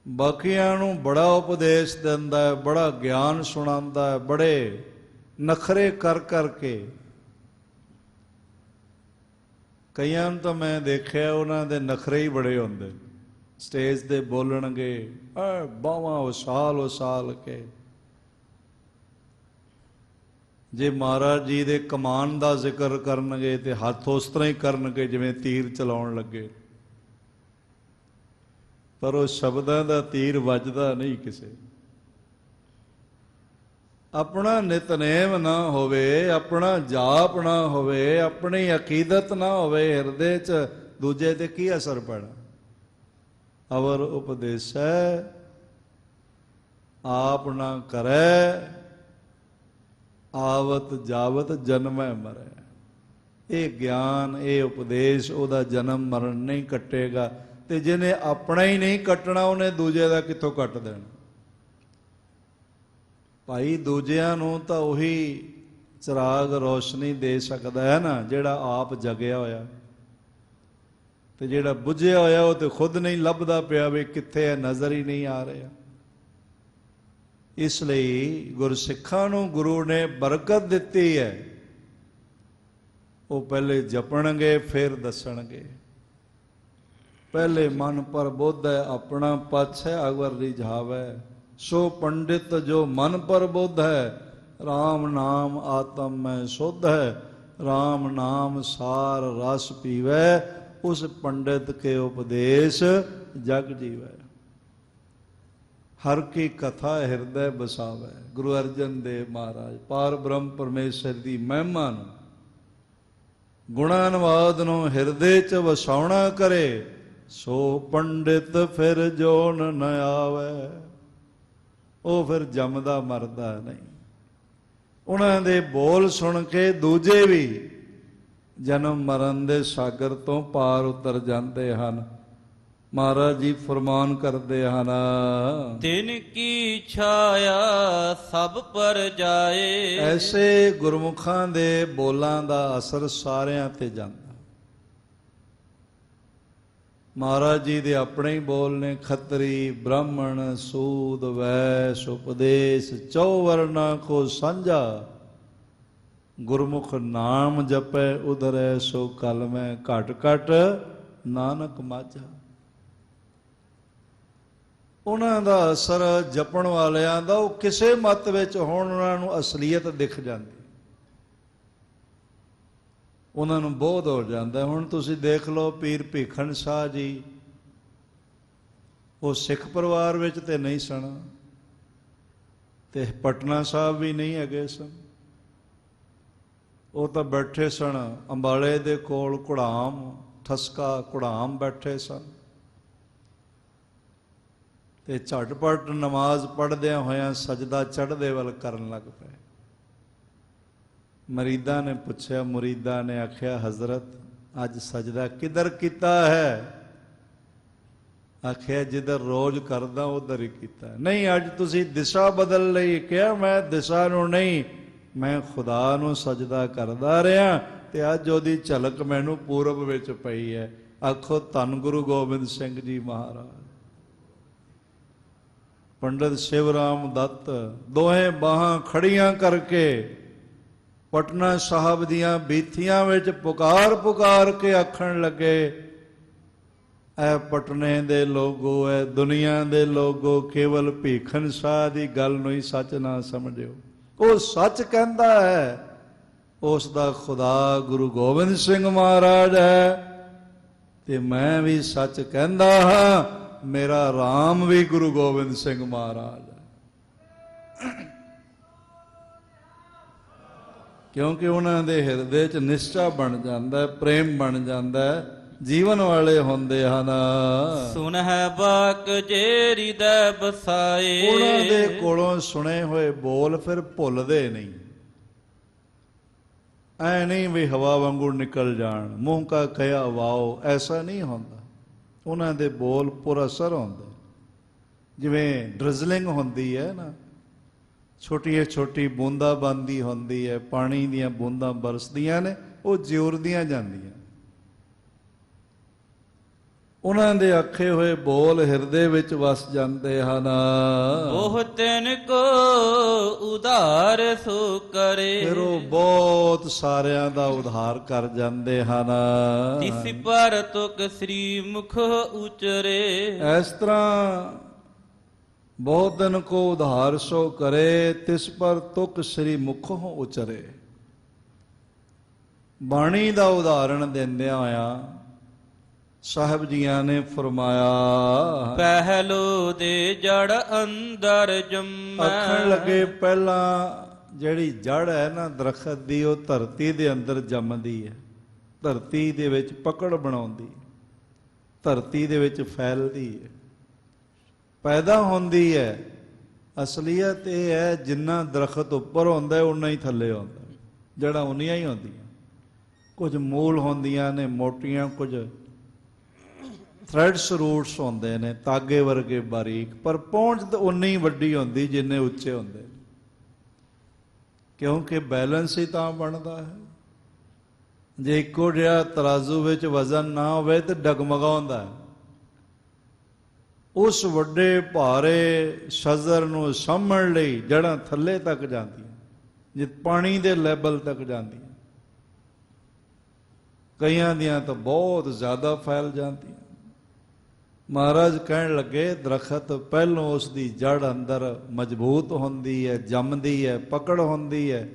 [SPEAKER 1] ਬਾਕੀਆਂ ਨੂੰ ਬੜਾ ਉਪਦੇਸ਼ ਦਿੰਦਾ ਹੈ, ਬੜਾ ਗਿਆਨ ਸੁਣਾਉਂਦਾ ਹੈ, ਬੜੇ ਨਖਰੇ ਕਰ ਕਰਕੇ। ਕਈਆਂ ਨੂੰ ਤਾਂ ਮੈਂ ਦੇਖਿਆ ਉਹਨਾਂ ਦੇ ਨਖਰੇ ਹੀ ਬੜੇ ਹੁੰਦੇ, ਸਟੇਜ ਤੇ ਬੋਲਣਗੇ ਬਾਹਾਂ ਉਸਾਲ ਕੇ। ਜੇ ਮਹਾਰਾਜ ਜੀ ਦੇ ਕਮਾਨ ਦਾ ਜ਼ਿਕਰ ਕਰਨਗੇ ਤੇ ਹੱਥ ਉਸ ਤਰ੍ਹਾਂ ਹੀ ਕਰਨਗੇ ਜਿਵੇਂ ਤੀਰ ਚਲਾਉਣ ਲੱਗੇ, ਪਰ ਉਹ ਸ਼ਬਦਾਂ ਦਾ ਤੀਰ ਵੱਜਦਾ ਨਹੀਂ ਕਿਸੇ। ਆਪਣਾ ਨਿਤਨੇਮ ਨਾ ਹੋਵੇ, ਆਪਣਾ ਜਾਪ ਨਾ ਹੋਵੇ, ਆਪਣੀ ਅਕੀਦਤ ਨਾ ਹੋਵੇ ਹਿਰਦੇ 'ਚ, ਦੂਜੇ ਤੇ ਕੀ ਅਸਰ ਪੈਣਾ। ਅਵਰ ਉਪਦੇਸੈ ਆਪ ਨਾ ਕਰੈ, ਆਵਤ ਜਾਵਤ ਜਨਮੈ ਮਰੈ। ਇਹ ਗਿਆਨ, ਇਹ ਉਪਦੇਸ਼ ਉਹਦਾ ਜਨਮ ਮਰਨ ਨਹੀਂ ਕੱਟੇਗਾ, ਤੇ ਜਿਹਨੇ ਆਪਣਾ ਹੀ ਨਹੀਂ ਕੱਟਣਾ ਉਹਨੇ ਦੂਜੇ ਦਾ ਕਿੱਥੋਂ ਕੱਟ ਦੇਣਾ। ਭਾਈ ਦੂਜਿਆਂ ਨੂੰ ਤਾਂ ਉਹੀ ਚਿਰਾਗ ਰੋਸ਼ਨੀ ਦੇ ਸਕਦਾ ਹੈ ਨਾ ਜਿਹੜਾ ਆਪ ਜਗਿਆ ਹੋਇਆ, ਤੇ ਜਿਹੜਾ ਬੁੱਝਿਆ ਹੋਇਆ ਉਹ ਤੇ ਖੁਦ ਨਹੀਂ ਲੱਭਦਾ ਪਿਆ ਵੀ ਕਿੱਥੇ ਹੈ, ਨਜ਼ਰ ਹੀ ਨਹੀਂ ਆ ਰਿਹਾ। ਇਸ ਲਈ ਗੁਰਸਿੱਖਾਂ ਨੂੰ ਗੁਰੂ ਨੇ ਬਰਕਤ ਦਿੱਤੀ ਹੈ, ਉਹ ਪਹਿਲੇ ਜਪਣਗੇ ਫਿਰ ਦੱਸਣਗੇ। ਪਹਿਲੇ ਮਨ ਪਰ ਬੋਧ ਹੈ ਆਪਣਾ ਪਛ ਹੈ ਅਗਰ ਰਿਝਾਵੈ, ਸੋ ਪੰਡਿਤ ਜੋ ਮਨ ਪਰ ਬੋਧ ਹੈ, RAM ਨਾਮ ਆਤਮ ਮੈਂ ਸੁਧ ਹੈ, RAM ਨਾਮ ਸਾਰ ਰਸ ਪੀਵੈ, ਉਸ ਪੰਡਿਤ ਕੇ ਉਪਦੇਸ਼ ਜਗ ਜੀਵੈ। ਹਰ ਕੀ ਕਥਾ ਹਿਰਦੈ ਬਸਾਵੈ। ਗੁਰੂ ਅਰਜਨ ਦੇਵ ਮਹਾਰਾਜ ਪਾਰ ਬ੍ਰਹਮ ਪਰਮੇਸ਼ਰ ਦੀ ਮਹਿਮਾ ਨੂੰ, ਗੁਣਾਨਵਾਦ ਨੂੰ ਹਿਰਦੇ 'ਚ ਵਸਾਉਣਾ ਕਰੇ, ਸੋ ਪੰਡਿਤ ਫਿਰ ਜੋਨ ਨ ਆਵੈ। ਉਹ ਫਿਰ ਜੰਮਦਾ ਮਰਦਾ ਨਹੀਂ। ਉਹਨਾਂ ਦੇ ਬੋਲ ਸੁਣ ਕੇ ਦੂਜੇ ਵੀ ਜਨਮ ਮਰਨ ਦੇ ਸਾਗਰ ਤੋਂ ਪਾਰ ਉਤਰ ਜਾਂਦੇ ਹਨ। ਮਹਾਰਾਜ ਜੀ ਫਰਮਾਨ ਕਰਦੇ ਹਨ,
[SPEAKER 2] ਤਿਨ ਕੀ ਛਾਇਆ ਸਭ ਪਰ ਜਾਏ।
[SPEAKER 1] ਐਸੇ ਗੁਰਮੁਖਾਂ ਦੇ ਬੋਲਾਂ ਦਾ ਅਸਰ ਸਾਰਿਆਂ ਤੇ ਜਾਂਦਾ। ਮਹਾਰਾਜ ਜੀ ਦੇ ਆਪਣੇ ਹੀ ਬੋਲ ਨੇ, ਖੱਤਰੀ ਬ੍ਰਾਹਮਣ ਸੂਦ ਵੈਸ ਉਪਦੇਸ਼ ਚੌ ਵਰਨਾ ਕੋ ਸਾਂਝਾ, ਗੁਰਮੁਖ ਨਾਮ ਜਪੈ ਉਧਰੈ ਸੋ ਕਲ ਮੈਂ, ਘਟ ਘਟ ਨਾਨਕ ਮਾਝਾ। ਉਹਨਾਂ ਦਾ ਅਸਰ ਜਪਣ ਵਾਲਿਆਂ ਦਾ, ਉਹ ਕਿਸੇ ਮਤ ਵਿੱਚ ਹੋਣ ਉਹਨਾਂ ਨੂੰ ਅਸਲੀਅਤ ਦਿਖ ਜਾਂਦੀ, ਉਹਨਾਂ ਨੂੰ ਬੋਧ ਹੋ ਜਾਂਦਾ। ਹੁਣ ਤੁਸੀਂ ਦੇਖ ਲਓ ਪੀਰ ਭੀਖਣ ਸ਼ਾਹ ਜੀ, ਉਹ ਸਿੱਖ ਪਰਿਵਾਰ ਵਿੱਚ ਤੇ ਨਹੀਂ ਸਨ, ਤੇ ਪਟਨਾ ਸਾਹਿਬ ਵੀ ਨਹੀਂ ਹੈਗੇ ਸਨ। ਉਹ ਤਾਂ ਬੈਠੇ ਸਨ ਅੰਬਾਲੇ ਦੇ ਕੋਲ, ਘੁੜਾਮ ਠਸਕਾ ਘੁੜਾਮ ਬੈਠੇ ਸਨ, ਤੇ ਝਟਪਟ ਨਮਾਜ਼ ਪੜ੍ਹਦਿਆਂ ਹੋਇਆਂ ਸਜਦਾ ਚੜ੍ਹਦੇ ਵੱਲ ਕਰਨ ਲੱਗ ਪਏ। ਮਰੀਦਾਂ ਨੇ ਪੁੱਛਿਆ, ਮੁਰੀਦਾਂ ਨੇ ਆਖਿਆ, ਹਜ਼ਰਤ ਅੱਜ ਸਜਦਾ ਕਿੱਧਰ ਕੀਤਾ ਹੈ? ਆਖਿਆ ਜਿੱਧਰ ਰੋਜ਼ ਕਰਦਾ ਉਧਰ ਹੀ ਕੀਤਾ। ਨਹੀਂ, ਅੱਜ ਤੁਸੀਂ ਦਿਸ਼ਾ ਬਦਲ ਲਈ। ਕਿਹਾ ਮੈਂ ਦਿਸ਼ਾ ਨੂੰ ਨਹੀਂ, ਮੈਂ ਖੁਦਾ ਨੂੰ ਸਜਦਾ ਕਰਦਾ ਰਿਹਾ, ਤੇ ਅੱਜ ਉਹਦੀ ਝਲਕ ਮੈਨੂੰ ਪੂਰਬ ਵਿੱਚ ਪਈ ਹੈ। ਆਖੋ ਧੰਨ ਗੁਰੂ ਗੋਬਿੰਦ ਸਿੰਘ ਜੀ ਮਹਾਰਾਜ। ਪੰਡਤ ਸ਼ਿਵ ਰਾਮ ਦੱਤ ਦੋਹੇ ਬਾਹਾਂ ਖੜੀਆਂ ਕਰਕੇ ਪਟਨਾ ਸਾਹਿਬ ਦੀਆਂ ਬੀਥੀਆਂ ਵਿੱਚ ਪੁਕਾਰ ਪੁਕਾਰ ਕੇ ਆਖਣ ਲੱਗੇ, ਐ ਪਟਨੇ ਦੇ ਲੋਗੋ, ਐ ਦੁਨੀਆ ਦੇ ਲੋਗੋ, ਕੇਵਲ ਭੀਖਨ ਸ਼ਾਹ ਦੀ ਗੱਲ ਨੂੰ ਹੀ ਸੱਚ ਨਾ ਸਮਝਿਓ। ਉਹ ਸੱਚ ਕਹਿੰਦਾ ਹੈ, ਉਸ ਦਾ ਖੁਦਾ ਗੁਰੂ ਗੋਬਿੰਦ ਸਿੰਘ ਮਹਾਰਾਜ ਹੈ, ਤੇ ਮੈਂ ਵੀ ਸੱਚ ਕਹਿੰਦਾ ਹਾਂ, ਮੇਰਾ ਰਾਮ ਵੀ ਗੁਰੂ ਗੋਬਿੰਦ ਸਿੰਘ ਮਹਾਰਾਜ ਹੈ। ਕਿਉਂਕਿ ਉਹਨਾਂ ਦੇ ਹਿਰਦੇ 'ਚ ਨਿਸ਼ਚਾ ਬਣ ਜਾਂਦਾ, ਪ੍ਰੇਮ ਬਣ ਜਾਂਦਾ, ਜੀਵਨ ਵਾਲੇ ਹੁੰਦੇ ਹਨ।
[SPEAKER 2] ਸੁਨ ਹੈ ਬਾਕ ਜੇ ਹਿਰਦੈ ਬਸਾਏ।
[SPEAKER 1] ਉਹਨਾਂ ਦੇ ਕੋਲੋਂ ਸੁਣੇ ਹੋਏ ਬੋਲ ਫਿਰ ਭੁੱਲਦੇ ਨਹੀਂ। ਐ ਨਹੀਂ ਵੀ ਹਵਾ ਵਾਂਗੂ ਨਿਕਲ ਜਾਣ, ਮੂੰਹ ਕਾ ਕਹਿਆ ਵਾਓ, ਐਸਾ ਨਹੀਂ ਹੁੰਦਾ। ਉਹਨਾਂ ਦੇ ਬੋਲ ਪੁਰ ਅਸਰ ਹੁੰਦਾ। ਜਿਵੇਂ ਡ੍ਰਿਜ਼ਲਿੰਗ ਹੁੰਦੀ ਹੈ ਨਾ, ਛੋਟੀਆਂ ਛੋਟੀ ਬੂੰਦਾਂ ਬਾਂਦੀ ਹੁੰਦੀ ਹੈ, ਪਾਣੀ ਦੀਆਂ ਬੂੰਦਾਂ ਬਰਸਦੀਆਂ ਨੇ, ਉਹ ਜਿਉਰਦੀਆਂ ਜਾਂਦੀਆਂ। ਉਹਨਾਂ ਦੇ ਆਖੇ ਹੋਏ ਬੋਲ ਹਿਰਦੇ ਵਿੱਚ ਵਸ ਜਾਂਦੇ ਹਨ।
[SPEAKER 2] ਬਹੁਤਨ ਕੋ ਉਧਾਰ ਸੋ ਕਰੇ।
[SPEAKER 1] ਫਿਰ ਉਹ ਬਹੁਤ ਸਾਰਿਆਂ ਦਾ ਉਧਾਰ ਕਰ ਜਾਂਦੇ ਹਨ।
[SPEAKER 2] ਤਿਸ ਪਰ ਤੁਕ ਸ੍ਰੀ ਮੁਖ ਉਚਰੇ।
[SPEAKER 1] ਇਸ ਤਰ੍ਹਾਂ ਬਹੁਤਨ ਕੋ ਉਧਾਰ ਸੋ ਕਰੇ, ਤਿਸ ਪਰ ਤੁਕ ਸ੍ਰੀ ਮੁਖੋਂ ਉਚਰੇ। ਬਾਣੀ ਦਾ ਉਦਾਹਰਣ ਦਿੰਦਿਆਂ ਹੋਇਆ ਸਾਹਿਬ ਜੀਆਂ ਨੇ ਫਰਮਾਇਆ,
[SPEAKER 2] ਪਹਿਲੋ ਦੇ ਜੜ ਅੰਦਰ ਜੰਮੈ।
[SPEAKER 1] ਆਖਣ ਲੱਗੇ ਪਹਿਲਾਂ ਜਿਹੜੀ ਜੜ ਹੈ ਨਾ ਦਰਖਤ ਦੀ, ਉਹ ਧਰਤੀ ਦੇ ਅੰਦਰ ਜੰਮਦੀ ਹੈ, ਧਰਤੀ ਦੇ ਵਿੱਚ ਪਕੜ ਬਣਾਉਂਦੀ, ਧਰਤੀ ਦੇ ਵਿੱਚ ਫੈਲਦੀ ਹੈ, ਪੈਦਾ ਹੁੰਦੀ ਹੈ। ਅਸਲੀਅਤ ਇਹ ਹੈ, ਜਿੰਨਾ ਦਰਖਤ ਉੱਪਰ ਹੁੰਦਾ ਉਨਾ ਹੀ ਥੱਲੇ ਆਉਂਦਾ, ਜੜ੍ਹਾਂ ਉਨੀਆਂ ਹੀ ਹੁੰਦੀਆਂ। ਕੁਝ ਮੂਲ ਹੁੰਦੀਆਂ ਨੇ ਮੋਟੀਆਂ, ਕੁਝ ਥ੍ਰੈਡਸ ਰੂਟਸ ਹੁੰਦੇ ਨੇ ਤਾਗੇ ਵਰਗੇ ਬਾਰੀਕ, ਪਰ ਪਹੁੰਚ ਤਾਂ ਉਨੀ ਹੀ ਵੱਡੀ ਹੁੰਦੀ ਜਿੰਨੇ ਉੱਚੇ ਹੁੰਦੇ, ਕਿਉਂਕਿ ਬੈਲੈਂਸ ਹੀ ਤਾਂ ਬਣਦਾ ਹੈ। ਜੇ ਇੱਕੋ ਜਿਹਾ ਤਰਾਜ਼ੂ ਵਿੱਚ ਵਜ਼ਨ ਨਾ ਹੋਵੇ ਤਾਂ ਡਗਮਗਾਉਂਦਾ ਹੈ। ਉਸ ਵੱਡੇ ਭਾਰੇ ਸ਼ਜ਼ਰ ਨੂੰ ਸਾਂਭਣ ਲਈ ਜੜ੍ਹਾਂ ਥੱਲੇ ਤੱਕ ਜਾਂਦੀਆਂ, ਜੇ ਪਾਣੀ ਦੇ ਲੈਵਲ ਤੱਕ ਜਾਂਦੀਆਂ, ਕਈਆਂ ਦੀਆਂ ਤਾਂ ਬਹੁਤ ਜ਼ਿਆਦਾ ਫੈਲ ਜਾਂਦੀਆਂ। ਮਹਾਰਾਜ ਕਹਿਣ ਲੱਗੇ, ਦਰਖਤ ਪਹਿਲੋਂ ਉਸ ਦੀ ਜੜ ਅੰਦਰ ਮਜ਼ਬੂਤ ਹੁੰਦੀ ਹੈ, ਜੰਮਦੀ ਹੈ, ਪਕੜ ਹੁੰਦੀ ਹੈ,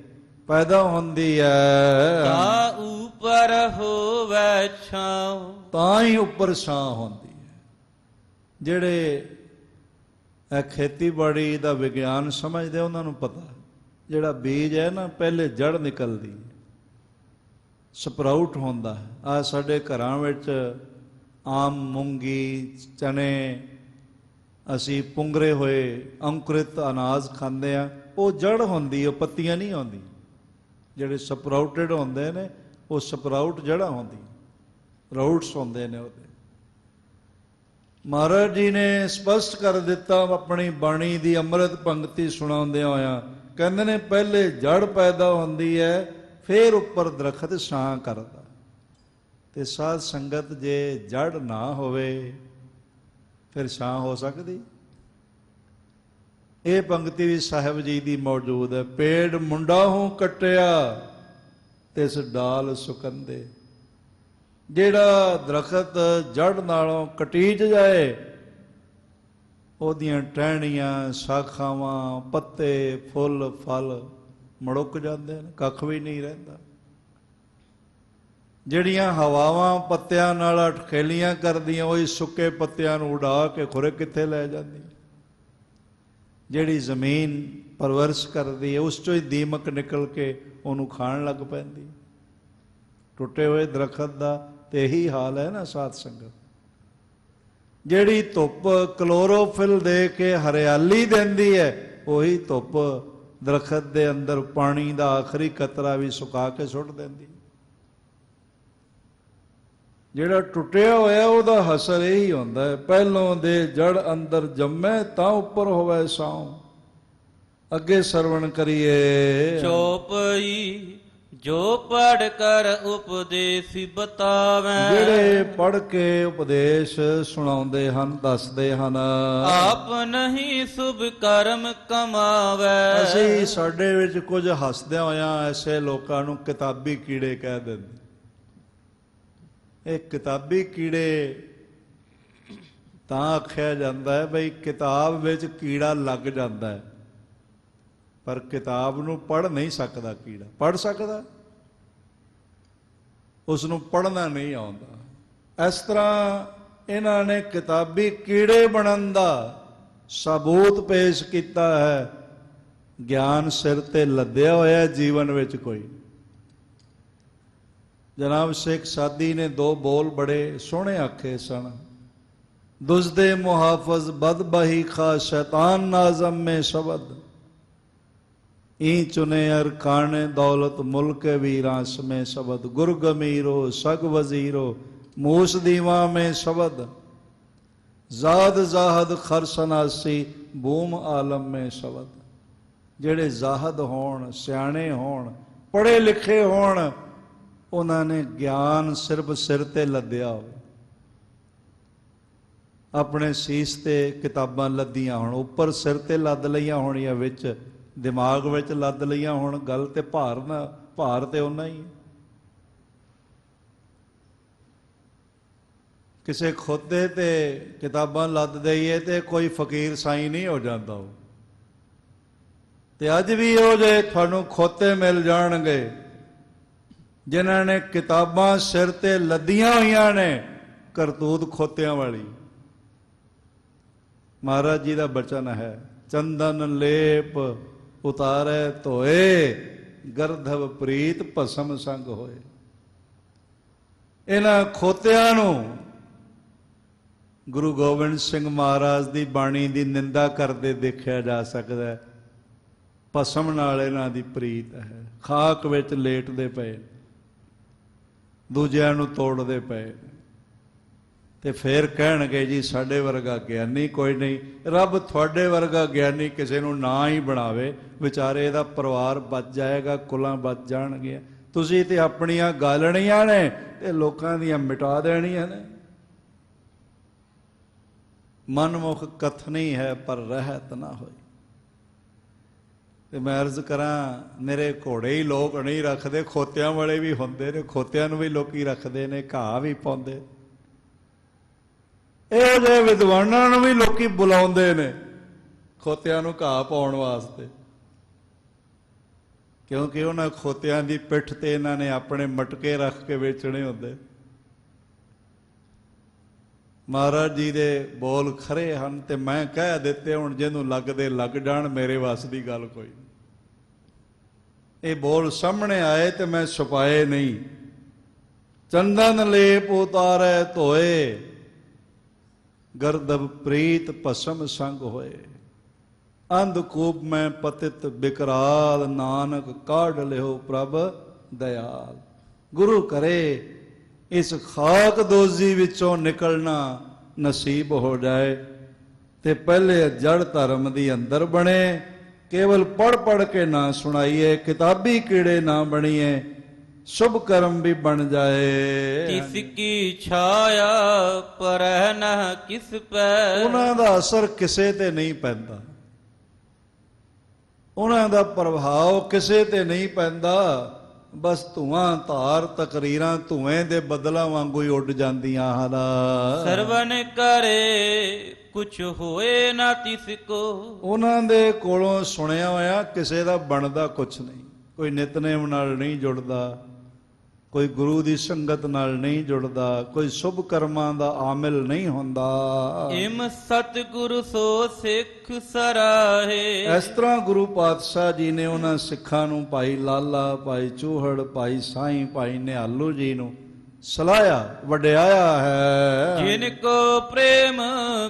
[SPEAKER 1] ਪੈਦਾ ਹੁੰਦੀ ਹੈ,
[SPEAKER 2] ਤਾ ਉਪਰ ਹੋਵੇ ਛਾਂ,
[SPEAKER 1] ਤਾਂ ਹੀ ਉੱਪਰ ਛਾਂ ਹੁੰਦੀ ਹੈ। ਜਿਹੜੇ ਇਹ ਖੇਤੀਬਾੜੀ ਦਾ ਵਿਗਿਆਨ ਸਮਝਦੇ, ਉਹਨਾਂ ਨੂੰ ਪਤਾ, ਜਿਹੜਾ ਬੀਜ ਹੈ ਨਾ, ਪਹਿਲੇ ਜੜ ਨਿਕਲਦੀ, ਸਪਰਾਊਟ ਹੁੰਦਾ ਹੈ। ਆ ਸਾਡੇ ਘਰਾਂ ਵਿੱਚ ਆਮ, ਮੂੰਗੀ, ਚਨੇ, ਅਸੀਂ ਪੁੰਗਰੇ ਹੋਏ ਅੰਕੁਰਿਤ ਅਨਾਜ ਖਾਂਦੇ ਆ, ਉਹ ਜੜ ਹੁੰਦੀ, ਉਹ ਪੱਤੀਆਂ ਨਹੀਂ ਹੁੰਦੀ। ਜਿਹੜੇ ਸਪਰਾਊਟਡ ਹੁੰਦੇ ਨੇ, ਉਹ ਸਪਰਾਊਟ ਜੜ੍ਹਾਂ ਹੁੰਦੀ, ਰਾਊਟਸ ਹੁੰਦੇ ਨੇ ਉਹਦੇ। ਮਹਾਰਾਜ ਜੀ ਨੇ ਸਪਸ਼ਟ ਕਰ ਦਿੱਤਾ ਆਪਣੀ ਬਾਣੀ ਦੀ ਅੰਮ੍ਰਿਤ ਪੰਕਤੀ ਸੁਣਾਉਂਦਿਆਂ ਹੋਇਆਂ, ਕਹਿੰਦੇ ਨੇ ਪਹਿਲੇ ਜੜ ਪੈਦਾ ਹੁੰਦੀ ਹੈ, ਫਿਰ ਉੱਪਰ ਦਰਖਤ ਛਾਂ ਕਰਦਾ। ਤੇ ਸਾਧ ਸੰਗਤ, ਜੇ ਜੜ ਨਾ ਹੋਵੇ ਫਿਰ ਛਾਂ ਹੋ ਸਕਦੀ? ਇਹ ਪੰਕਤੀ ਵੀ ਸਾਹਿਬ ਜੀ ਦੀ ਮੌਜੂਦ ਹੈ। ਪੇੜ ਮੁੰਡਾ ਹੂੰ ਕੱਟਿਆ ਤਿਸ ਡਾਲ ਸੁਕੰਦੇ। ਜਿਹੜਾ ਦਰਖਤ ਜੜ ਨਾਲੋਂ ਕਟੀਚ ਜਾਏ, ਉਹਦੀਆਂ ਟਹਿਣੀਆਂ, ਸ਼ਾਖਾਵਾਂ, ਪੱਤੇ, ਫੁੱਲ, ਫਲ ਮੁੜਕ ਜਾਂਦੇ ਨੇ, ਕੱਖ ਵੀ ਨਹੀਂ ਰਹਿੰਦਾ। ਜਿਹੜੀਆਂ ਹਵਾਵਾਂ ਪੱਤਿਆਂ ਨਾਲ ਅਟਖੇਲੀਆਂ ਕਰਦੀਆਂ, ਉਹੀ ਸੁੱਕੇ ਪੱਤਿਆਂ ਨੂੰ ਉਡਾ ਕੇ ਖੁਰੇ ਕਿੱਥੇ ਲੈ ਜਾਂਦੀ। ਜਿਹੜੀ ਜ਼ਮੀਨ ਪਰਵਰਿਸ਼ ਕਰਦੀ ਹੈ, ਉਸ ਚੋਂ ਹੀ ਦੀਮਕ ਨਿਕਲ ਕੇ ਉਹਨੂੰ ਖਾਣ ਲੱਗ ਪੈਂਦੀ। ਟੁੱਟੇ ਹੋਏ ਦਰਖਤ ਦਾ ਤੇ ਇਹੀ ਹਾਲ ਹੈ ਨਾ ਸਾਧ ਸੰਗਤ। ਜਿਹੜੀ ਧੁੱਪ ਕਲੋਰੋਫਿਲ ਦੇ ਕੇ ਹਰਿਆਲੀ ਦਿੰਦੀ ਹੈ, ਉਹੀ ਧੁੱਪ ਦਰਖਤ ਦੇ ਅੰਦਰ ਪਾਣੀ ਦਾ ਆਖਰੀ ਕਤਰਾ ਵੀ ਸੁਕਾ ਕੇ ਸੁੱਟ ਦਿੰਦੀ। ਜਿਹੜਾ ਟੁੱਟਿਆ ਹੋਇਆ ਉਹਦਾ ਹਸਰ ਇਹੀ ਹੁੰਦਾ ਹੈ, ਪਹਿਲੋਂ ਦੇ ਜੜ ਅੰਦਰ ਜੰਮੇ ਤਾਂ ਉੱਪਰ ਹੋਵੇ ਛਾਂ। ਅੱਗੇ ਸਰਵਣ ਕਰੀਏ।
[SPEAKER 2] ਚੋਪਈ ਜੋ ਪੜ ਕਰ ਉਪਦੇਸ ਬਤਾਵੈ।
[SPEAKER 1] ਜਿਹੜੇ ਪੜ੍ਹ ਕੇ ਉਪਦੇਸ਼ ਸੁਣਾਉਂਦੇ ਹਨ, ਦੱਸਦੇ ਹਨ,
[SPEAKER 2] ਆਪ ਨਹੀਂ ਸੁਭ ਕਰਮ ਕਮਾਵੈ।
[SPEAKER 1] ਅਸੀਂ ਸਾਡੇ ਵਿੱਚ ਕੁਝ ਹੱਸਦਿਆਂ ਹੋਇਆਂ ਐਸੇ ਲੋਕਾਂ ਨੂੰ ਕਿਤਾਬੀ ਕੀੜੇ ਕਹਿ ਦਿੰਦੇ। ਇਹ ਕਿਤਾਬੀ ਕੀੜੇ ਤਾਂ ਆਖਿਆ ਜਾਂਦਾ ਹੈ ਬਈ ਕਿਤਾਬ ਵਿੱਚ ਕੀੜਾ ਲੱਗ ਜਾਂਦਾ ਹੈ, ਪਰ ਕਿਤਾਬ ਨੂੰ ਪੜ੍ਹ ਨਹੀਂ ਸਕਦਾ ਕੀੜਾ। ਪੜ੍ਹ ਸਕਦਾ, ਉਸ ਨੂੰ ਪੜ੍ਹਨਾ ਨਹੀਂ ਆਉਂਦਾ। ਇਸ ਤਰ੍ਹਾਂ ਇਹਨਾਂ ਨੇ ਕਿਤਾਬੀ ਕੀੜੇ ਬਣਨ ਦਾ ਸਬੂਤ ਪੇਸ਼ ਕੀਤਾ ਹੈ। ਗਿਆਨ ਸਿਰ ਤੇ ਲੱਦਿਆ ਹੋਇਆ ਜੀਵਨ ਵਿੱਚ ਕੋਈ। ਜਨਾਬ ਸ਼ੇਖ ਸਾਦੀ ਨੇ ਦੋ ਬੋਲ ਬੜੇ ਸੋਹਣੇ ਆਖੇ ਸਨ। ਦੁਜ਼ਦੇ ਮੁਹਾਫਜ਼ ਬਦਬਹੀ ਖਾ ਸ਼ੈਤਾਨ ਨਾਜ਼ਮ ਮੇ ਸ਼ਬਦ ਈ ਚੁਨੇ ਅਰ ਕਾਣੇ ਦੌਲਤ ਮੁਲਕ ਵੀਰਾਂਸ ਮੇ ਸ਼ਬਦ ਗੁਰ ਗਮੀਰੋ ਸਗ ਵਜ਼ੀਰੋ ਮੂਸ ਦੀਵਾ ਮੇ ਸ਼ਬਦ ਜ਼ਾਦ ਜ਼ਾਹਦ ਖਰਸਨਾਸੀ ਬੂਮ ਆਲਮ ਮੇ ਸ਼ਬਦ। ਜਿਹੜੇ ਜ਼ਾਹਦ ਹੋਣ, ਸਿਆਣੇ ਹੋਣ, ਪੜ੍ਹੇ ਲਿਖੇ ਹੋਣ, ਉਹਨਾਂ ਨੇ ਗਿਆਨ ਸਿਰਫ ਸਿਰ ਤੇ ਲੱਦਿਆ ਹੋਵੇ। ਆਪਣੇ ਸੀਸ ਤੇ ਕਿਤਾਬਾਂ ਲੱਦੀਆਂ ਹੋਣ, ਉੱਪਰ ਸਿਰ ਤੇ ਲੱਦ ਲਈਆਂ ਹੋਣੀਆਂ, ਵਿੱਚ ਦਿਮਾਗ ਵਿੱਚ ਲੱਦ ਲਈਆਂ ਹੋਣ, ਗੱਲ ਤੇ ਭਾਰ ਤੇ ਉਹਨਾਂ ਹੀ। ਕਿਸੇ ਖੋਤੇ ਤੇ ਕਿਤਾਬਾਂ ਲੱਦ ਦਈਏ ਤੇ ਕੋਈ ਫਕੀਰ ਸਾਈਂ ਨਹੀਂ ਹੋ ਜਾਂਦਾ ਉਹ। ਤੇ ਅੱਜ ਵੀ ਉਹ ਜੇ ਤੁਹਾਨੂੰ ਖੋਤੇ ਮਿਲ ਜਾਣਗੇ ਜਿਨ੍ਹਾਂ ਨੇ ਕਿਤਾਬਾਂ ਸਿਰ ਤੇ ਲੱਦੀਆਂ ਹੋਈਆਂ ਨੇ, ਕਰਤੂਤ ਖੋਤਿਆਂ ਵਾਲੀ। ਮਹਾਰਾਜ ਜੀ ਦਾ ਬਚਨ ਹੈ, ਚੰਦਨ ਲੇਪ ਉਤਾਰੇ ਧੋਏ ਗਰਧਵ ਪ੍ਰੀਤ ਭਸਮ ਸੰਗ ਹੋਏ। ਇਹਨਾਂ ਖੋਤਿਆਂ ਨੂੰ ਗੁਰੂ ਗੋਬਿੰਦ ਸਿੰਘ ਮਹਾਰਾਜ ਦੀ ਬਾਣੀ ਦੀ ਨਿੰਦਾ ਕਰਦੇ ਦੇਖਿਆ ਜਾ ਸਕਦਾ ਹੈ। ਭਸਮ ਨਾਲ ਇਹਨਾਂ ਦੀ ਪ੍ਰੀਤ ਹੈ। ਖਾਕ ਵਿੱਚ ਲੇਟਦੇ ਪਏ, ਦੂਜਿਆਂ ਨੂੰ ਤੋੜਦੇ ਪਏ, ਤੇ ਫਿਰ ਕਹਿਣਗੇ ਜੀ ਸਾਡੇ ਵਰਗਾ ਗਿਆਨੀ ਕੋਈ ਨਹੀਂ। ਰੱਬ ਤੁਹਾਡੇ ਵਰਗਾ ਗਿਆਨੀ ਕਿਸੇ ਨੂੰ ਨਾ ਹੀ ਬਣਾਵੇ, ਵਿਚਾਰੇ ਦਾ ਪਰਿਵਾਰ ਬਚ ਜਾਏਗਾ, ਕੁਲਾਂ ਬਚ ਜਾਣਗੀਆਂ। ਤੁਸੀਂ ਤੇ ਆਪਣੀਆਂ ਗਾਲਣੀਆਂ ਨੇ ਤੇ ਲੋਕਾਂ ਦੀਆਂ ਮਿਟਾ ਦੇਣੀਆਂ ਨੇ। ਮਨਮੁਖ ਕਥਨੀ ਹੈ ਪਰ ਰਹਿਤ ਨਾ ਹੋਈ। ਤੇ ਮੈਂ ਅਰਜ਼ ਕਰਾਂ, ਮੇਰੇ ਘੋੜੇ ਹੀ ਲੋਕ ਨਹੀਂ ਰੱਖਦੇ, ਖੋਤਿਆਂ ਵਾਲੇ ਵੀ ਹੁੰਦੇ ਨੇ। ਖੋਤਿਆਂ ਨੂੰ ਵੀ ਲੋਕੀ ਰੱਖਦੇ ਨੇ, ਘਾਹ ਵੀ ਪਾਉਂਦੇ। ਇਹ ਜਿਹੇ ਵਿਦਵਾਨਾਂ ਨੂੰ ਵੀ ਲੋਕੀ ਬੁਲਾਉਂਦੇ ਨੇ ਖੋਤਿਆਂ ਨੂੰ ਘਾਹ ਪਾਉਣ ਵਾਸਤੇ, ਕਿਉਂਕਿ ਉਹਨਾਂ ਖੋਤਿਆਂ ਦੀ ਪਿੱਠ ਤੇ ਇਹਨਾਂ ਨੇ ਆਪਣੇ ਮਟਕੇ ਰੱਖ ਕੇ ਵੇਚਣੇ ਹੁੰਦੇ। ਮਹਾਰਾਜ ਜੀ ਦੇ ਬੋਲ ਖਰੇ ਹਨ ਤੇ ਮੈਂ ਕਹਿ ਦਿੱਤੇ, ਹੁਣ ਜਿਹਨੂੰ ਲੱਗਦੇ ਲੱਗ ਜਾਣ, ਮੇਰੇ ਵੱਸ ਦੀ ਗੱਲ ਕੋਈ ਨਹੀਂ। ਇਹ ਬੋਲ ਸਾਹਮਣੇ ਆਏ ਤੇ ਮੈਂ ਛੁਪਾਏ ਨਹੀਂ। ਚੰਦਨ ਲੇਪ ਉਤਾਰੇ ਧੋਏ ਗਰਦਬ ਪ੍ਰੀਤ ਭਸਮ ਸੰਗ ਹੋਏ। ਅੰਧਕੂਪ ਮੈਂ ਪਤਿਤ ਬਿਕਰਾਲ ਨਾਨਕ ਕਾਢ ਲਿਓ ਪ੍ਰਭ ਦਇਆਲ। ਗੁਰੂ ਕਰੇ ਇਸ ਖਾਕ ਦੋਜ਼ੀ ਵਿੱਚੋਂ ਨਿਕਲਣਾ ਨਸੀਬ ਹੋ ਜਾਏ ਤੇ ਪਹਿਲੇ ਜੜ ਧਰਮ ਦੀ ਅੰਦਰ ਬਣੇ। ਕੇਵਲ ਪੜ੍ਹ ਕੇ ਨਾ ਸੁਣਾਈਏ, ਕਿਤਾਬੀ ਕੀੜੇ ਨਾ ਬਣੀਏ, ਸ਼ੁਭ ਕਰਮ ਵੀ ਬਣ ਜਾਏ।
[SPEAKER 2] ਤਿਸ ਕੀ ਛਾਇਆ ਪਰਹਿ ਨ ਕਿਸ ਪੈ।
[SPEAKER 1] ਉਹਨਾਂ ਦਾ ਅਸਰ ਕਿਸੇ ਤੇ ਨਹੀਂ ਪੈਂਦਾ, ਉਹਨਾਂ ਦਾ ਪ੍ਰਭਾਵ ਕਿਸੇ ਤੇ ਨਹੀਂ ਪੈਂਦਾ। ਬਸ ਧੂਆਂ ਧਾਰ ਤਕਰੀਰਾਂ ਧੂਏ ਦੇ ਬਦਲਾਂ ਵਾਂਗੂ ਹੀ ਉੱਡ ਜਾਂਦੀਆਂ ਹਨ।
[SPEAKER 2] ਸਰਵਨ ਕਰੇ ਕੁਛ ਹੋਏ ਨਾ ਤਿਸ ਕੋ। ਉਹਨਾਂ
[SPEAKER 1] ਦੇ ਕੋਲੋਂ ਸੁਣਿਆ ਹੋਇਆ ਕਿਸੇ ਦਾ ਬਣਦਾ ਕੁਛ ਨਹੀਂ। ਕੋਈ ਨਿਤਨੇਮ ਨਾਲ ਨਹੀਂ ਜੁੜਦਾ, ਕੋਈ ਗੁਰੂ ਦੀ ਸੰਗਤ ਨਾਲ ਨਹੀਂ ਜੁੜਦਾ, ਕੋਈ ਸ਼ੁਭ ਕਰਮਾਂ ਦਾ ਆਮਿਲ ਨਹੀਂ ਹੁੰਦਾ।
[SPEAKER 2] ਇਮ ਸਤਿਗੁਰੂ ਸੋ ਸਿੱਖ ਸਰਾਹੇ।
[SPEAKER 1] ਇਸ ਤਰ੍ਹਾਂ ਗੁਰੂ ਪਾਤਸ਼ਾਹ ਜੀ ਨੇ ਉਹਨਾਂ ਸਿੱਖਾਂ ਨੂੰ, ਭਾਈ ਲਾਲਾ, ਭਾਈ ਚੂਹੜ, ਭਾਈ ਸਾਈਂ, ਭਾਈ ਨਿਹਾਲੂ ਜੀ ਨੂੰ ਸਲਾਹਿਆ, ਵਡਿਆਇਆ ਹੈ।
[SPEAKER 2] ਜਿਨ ਕੋ ਪ੍ਰੇਮ